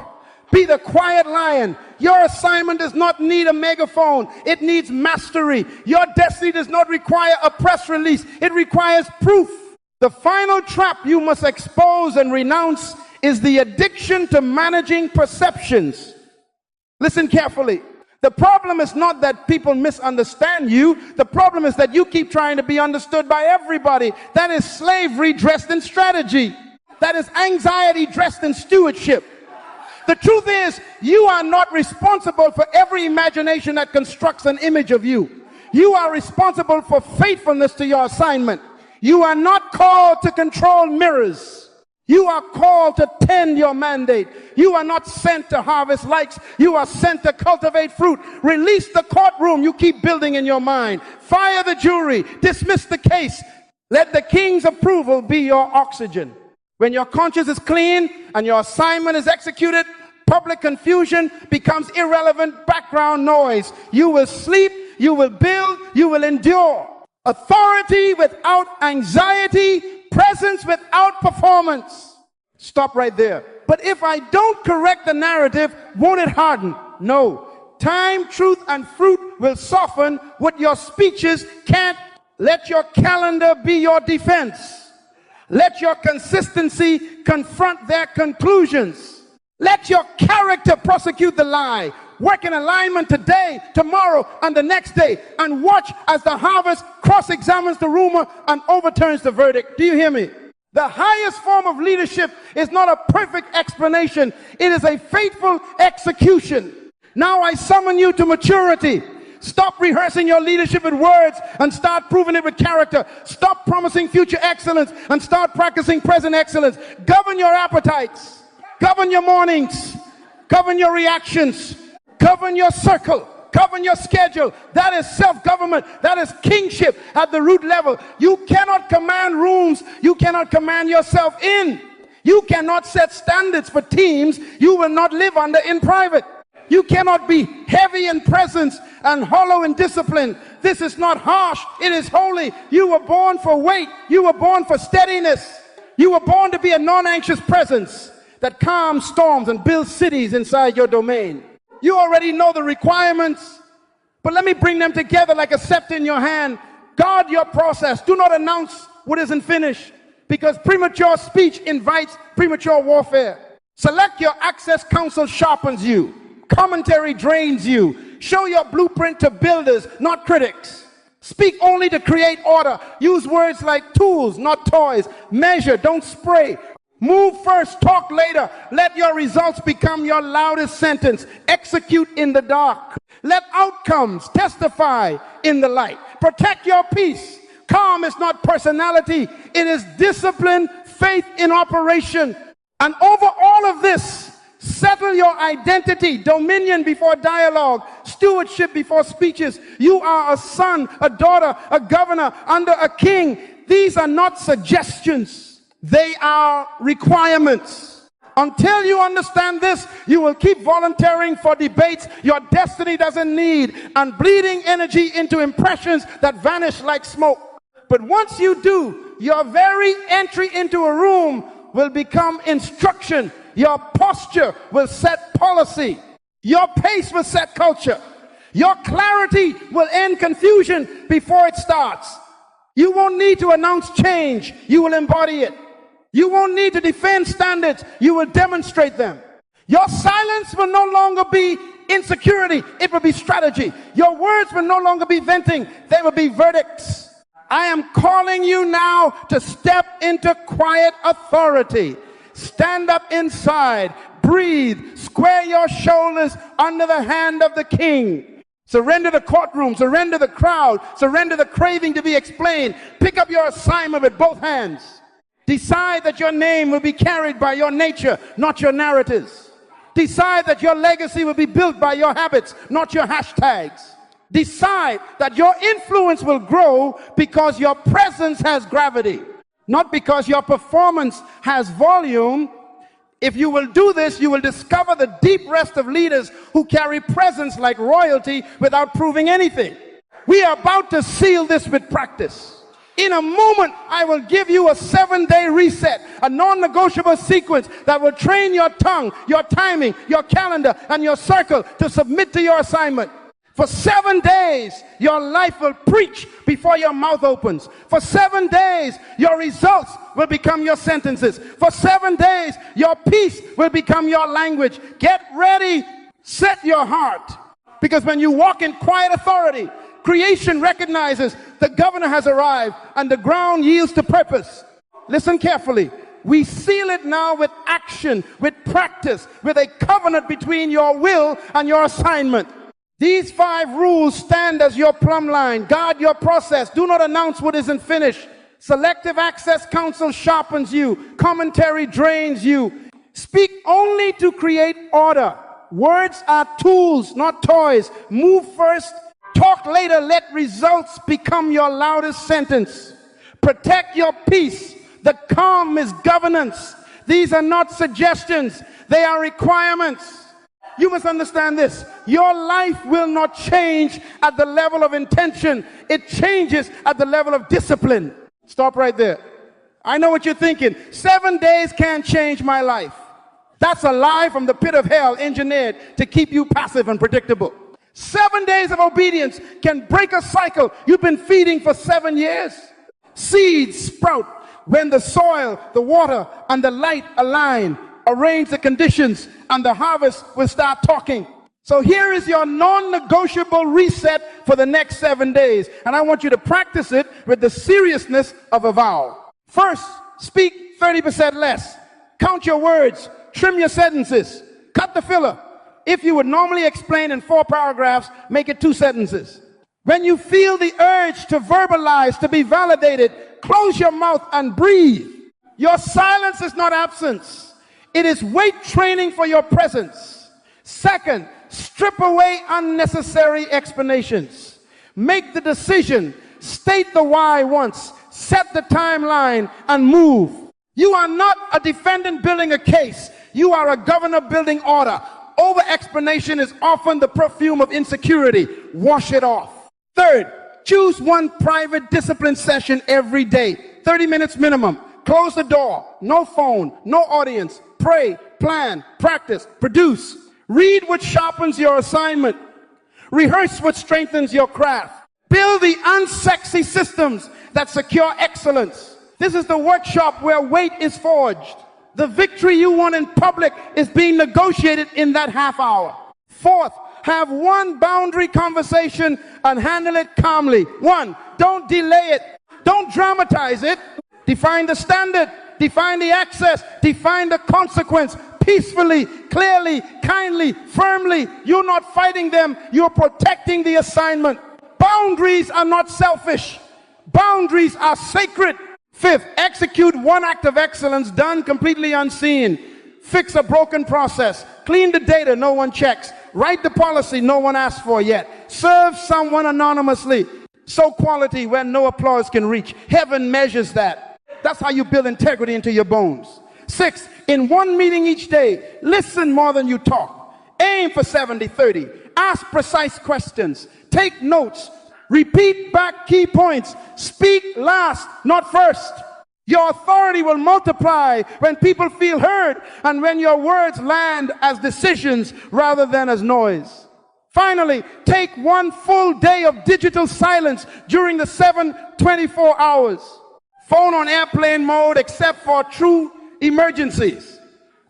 Be the quiet lion. Your assignment does not need a megaphone. It needs mastery. Your destiny does not require a press release. It requires proof. The final trap you must expose and renounce is the addiction to managing perceptions. Listen carefully. The problem is not that people misunderstand you. The problem is that you keep trying to be understood by everybody. That is slavery dressed in strategy. That is anxiety dressed in stewardship. The truth is, you are not responsible for every imagination that constructs an image of you. You are responsible for faithfulness to your assignment. You are not called to control mirrors. You are called to tend your mandate. You are not sent to harvest likes. You are sent to cultivate fruit. Release the courtroom you keep building in your mind. Fire the jury. Dismiss the case. Let the king's approval be your oxygen. When your conscience is clean and your assignment is executed, public confusion becomes irrelevant background noise. You will sleep, you will build, you will endure. Authority without anxiety, presence without performance. Stop right there. But if I don't correct the narrative, won't it harden? No. Time, truth, and fruit will soften what your speeches can't. Let your calendar be your defense. Let your consistency confront their conclusions. Let your character prosecute the lie. Work in alignment today, tomorrow, and the next day, and watch as the harvest cross-examines the rumor and overturns the verdict. Do you hear me? The highest form of leadership is not a perfect explanation. It is a faithful execution. Now I summon you to maturity. Stop rehearsing your leadership with words and start proving it with character. Stop promising future excellence and start practicing present excellence. Govern your appetites. Govern your mornings. Govern your reactions. Govern your circle. Govern your schedule. That is self-government. That is kingship at the root level. You cannot command rooms. You cannot command yourself in. You cannot set standards for teams you will not live under in private. You cannot be heavy in presence and hollow in discipline. This is not harsh. It is holy. You were born for weight. You were born for steadiness. You were born to be a non-anxious presence that calms storms and builds cities inside your domain. You already know the requirements, but let me bring them together like a scepter in your hand. Guard your process. Do not announce what isn't finished, because premature speech invites premature warfare. Select your access counsel sharpens you. Commentary drains you. Show your blueprint to builders, not critics. Speak only to create order. Use words like tools, not toys. Measure, don't spray. Move first, talk later. Let your results become your loudest sentence. Execute in the dark. Let outcomes testify in the light. Protect your peace. Calm is not personality. It is discipline, faith in operation. And over all of this, settle your identity, dominion before dialogue, stewardship before speeches. You are a son, a daughter, a governor under a king. These are not suggestions. They are requirements. Until you understand this, you will keep volunteering for debates your destiny doesn't need and bleeding energy into impressions that vanish like smoke. But once you do, your very entry into a room will become instruction. Your posture will set policy. Your pace will set culture. Your clarity will end confusion before it starts. You won't need to announce change. You will embody it. You won't need to defend standards. You will demonstrate them. Your silence will no longer be insecurity. It will be strategy. Your words will no longer be venting. They will be verdicts. I am calling you now to step into quiet authority. Stand up inside. Breathe. Square your shoulders under the hand of the king. Surrender the courtroom. Surrender the crowd. Surrender the craving to be explained. Pick up your assignment with both hands. Decide that your name will be carried by your nature, not your narratives. Decide that your legacy will be built by your habits, not your hashtags. Decide that your influence will grow because your presence has gravity, not because your performance has volume. If you will do this, you will discover the deep rest of leaders who carry presence like royalty without proving anything. We are about to seal this with practice. In a moment, I will give you a 7-day reset, a non-negotiable sequence that will train your tongue, your timing, your calendar, and your circle to submit to your assignment. For 7 days, your life will preach before your mouth opens. For 7 days, your results will become your sentences. For 7 days, your peace will become your language. Get ready. Set your heart. Because when you walk in quiet authority, creation recognizes the governor has arrived and the ground yields to purpose. Listen carefully. We seal it now with action, with practice, with a covenant between your will and your assignment. These 5 rules stand as your plumb line. Guard your process. Do not announce what isn't finished. Selective access counsel sharpens you. Commentary drains you. Speak only to create order. Words are tools, not toys. Move first, talk later. Let results become your loudest sentence. Protect your peace. The calm is governance. These are not suggestions. They are requirements. You must understand this. Your life will not change at the level of intention. It changes at the level of discipline. Stop right there. I know what you're thinking. 7 days can't change my life. That's a lie from the pit of hell engineered to keep you passive and predictable. 7 days of obedience can break a cycle you've been feeding for 7 years. Seeds sprout when the soil, the water, and the light align. Arrange the conditions and the harvest will start talking. So here is your non-negotiable reset for the next 7 days. And I want you to practice it with the seriousness of a vow. First, speak 30% less. Count your words. Trim your sentences. Cut the filler. If you would normally explain in 4 paragraphs, make it 2 sentences. When you feel the urge to verbalize, to be validated, close your mouth and breathe. Your silence is not absence. It is weight training for your presence. Second, strip away unnecessary explanations. Make the decision. State the why once. Set the timeline and move. You are not a defendant building a case. You are a governor building order. Over-explanation is often the perfume of insecurity. Wash it off. Third, choose one private discipline session every day. 30 minutes minimum. Close the door. No phone. No audience. Pray, plan, practice, produce. Read what sharpens your assignment. Rehearse what strengthens your craft. Build the unsexy systems that secure excellence. This is the workshop where weight is forged. The victory you won in public is being negotiated in that half hour. Fourth, have one boundary conversation and handle it calmly. 1, don't delay it. Don't dramatize it. Define the standard. Define the access. Define the consequence. Peacefully, clearly, kindly, firmly. You're not fighting them. You're protecting the assignment. Boundaries are not selfish. Boundaries are sacred. Fifth, execute one act of excellence done completely unseen. Fix a broken process. Clean the data no one checks. Write the policy no one asked for yet. Serve someone anonymously. So quality where no applause can reach. Heaven measures that. That's how you build integrity into your bones. 6, in one meeting each day, listen more than you talk. Aim for 70-30. Ask precise questions. Take notes. Repeat back key points. Speak last, not first. Your authority will multiply when people feel heard and when your words land as decisions rather than as noise. Finally, take one full day of digital silence during the 24 hours. Phone on airplane mode except for true emergencies.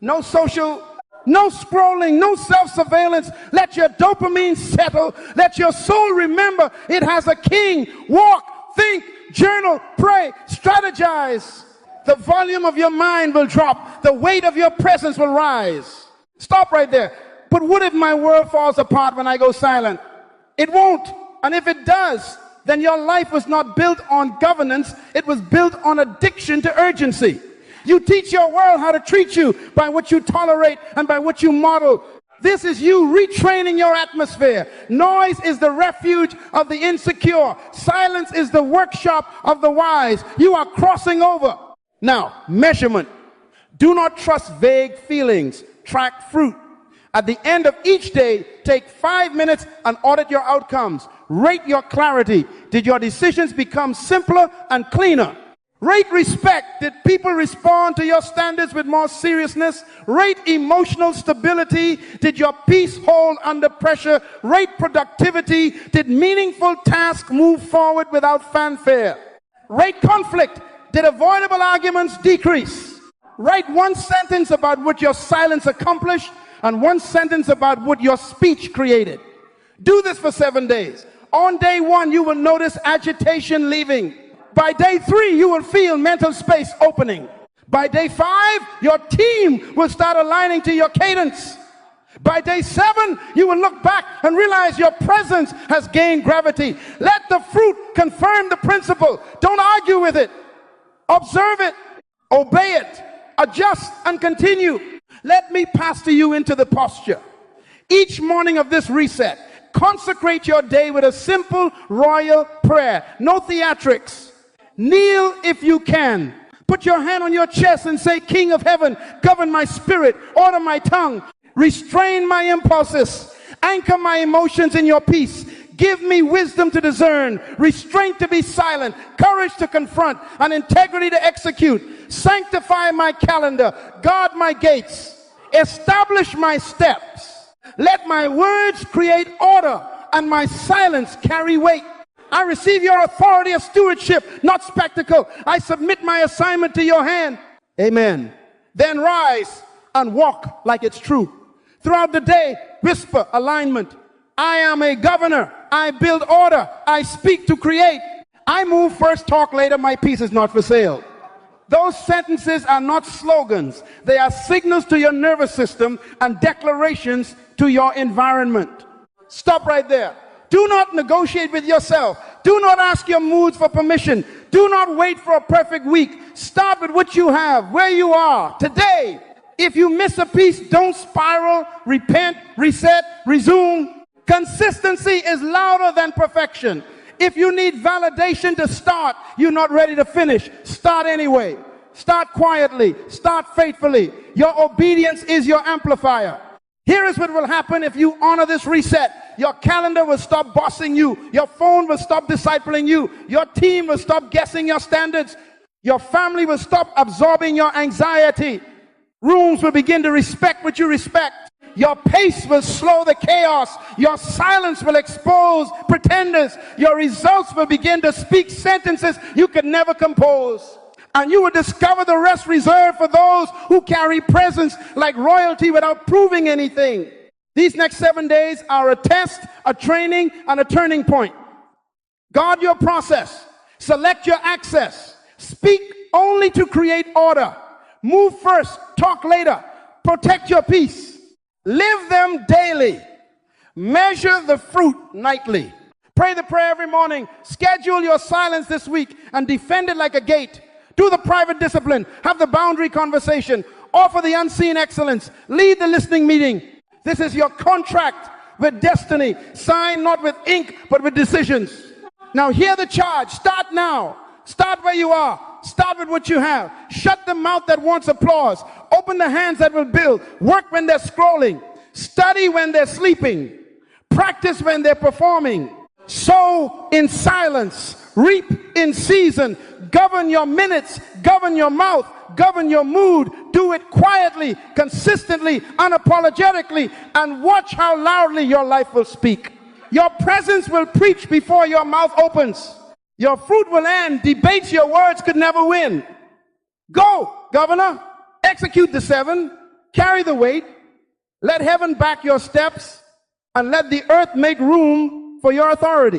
No social, no scrolling, no self-surveillance. Let your dopamine settle. Let your soul remember it has a king. Walk, think, journal, pray, strategize. The volume of your mind will drop. The weight of your presence will rise. Stop right there. But what if my world falls apart when I go silent? It won't. And if it does, then your life was not built on governance. It was built on addiction to urgency. You teach your world how to treat you by what you tolerate and by what you model. This is you retraining your atmosphere. Noise is the refuge of the insecure. Silence is the workshop of the wise. You are crossing over. Now, measurement. Do not trust vague feelings. Track fruit. At the end of each day, take 5 minutes and audit your outcomes. Rate your clarity. Did your decisions become simpler and cleaner? Rate respect. Did people respond to your standards with more seriousness? Rate emotional stability. Did your peace hold under pressure? Rate productivity. Did meaningful tasks move forward without fanfare? Rate conflict. Did avoidable arguments decrease? Write one sentence about what your silence accomplished and one sentence about what your speech created. Do this for 7 days. On day 1, you will notice agitation leaving. By day 3, you will feel mental space opening. By day 5, your team will start aligning to your cadence. By day 7, you will look back and realize your presence has gained gravity. Let the fruit confirm the principle. Don't argue with it. Observe it. Obey it. Adjust and continue. Let me pastor you into the posture. Each morning of this reset, consecrate your day with a simple royal prayer. No theatrics. Kneel if you can. Put your hand on your chest and say, King of heaven, govern my spirit, order my tongue, restrain my impulses, anchor my emotions in your peace. Give me wisdom to discern, restraint to be silent, courage to confront, and integrity to execute. Sanctify my calendar, guard my gates, establish my steps. Let my words create order and my silence carry weight. I receive your authority of stewardship, not spectacle. I submit my assignment to your hand. Amen. Then rise and walk like it's true. Throughout the day, whisper alignment. I am a governor. I build order. I speak to create. I move first, talk later. My peace is not for sale. Those sentences are not slogans. They are signals to your nervous system and declarations to your environment. Stop right there. Do not negotiate with yourself. Do not ask your moods for permission. Do not wait for a perfect week. Start with what you have, where you are today. If you miss a piece, don't spiral, repent, reset, resume. Consistency is louder than perfection. If you need validation to start, you're not ready to finish. Start anyway. Start quietly. Start faithfully. Your obedience is your amplifier. Here is what will happen if you honor this reset. Your calendar will stop bossing you. Your phone will stop discipling you. Your team will stop guessing your standards. Your family will stop absorbing your anxiety. Rooms will begin to respect what you respect. Your pace will slow the chaos. Your silence will expose pretenders. Your results will begin to speak sentences you could never compose. And you will discover the rest reserved for those who carry presence like royalty without proving anything. These next 7 days are a test, a training, and a turning point. Guard your process. Select your access. Speak only to create order. Move first, talk later. Protect your peace. Live them daily. Measure the fruit nightly. Pray the prayer every morning. Schedule your silence this week and defend it like a gate. Do the private discipline. Have the boundary conversation. Offer the unseen excellence. Lead the listening meeting. This is your contract with destiny. Sign not with ink, but with decisions. Now hear the charge. Start now. Start where you are. Start with what you have. Shut the mouth that wants applause. Open the hands that will build. Work when they're scrolling. Study when they're sleeping. Practice when they're performing. Sow in silence. Reap in season. Govern your minutes. Govern your mouth. Govern your mood. Do it quietly, consistently, unapologetically, and watch how loudly your life will speak. Your presence will preach before your mouth opens. Your fruit will end. Debates your words could never win. Go, governor. Execute the 7. Carry the weight. Let heaven back your steps, and let the earth make room for your authority.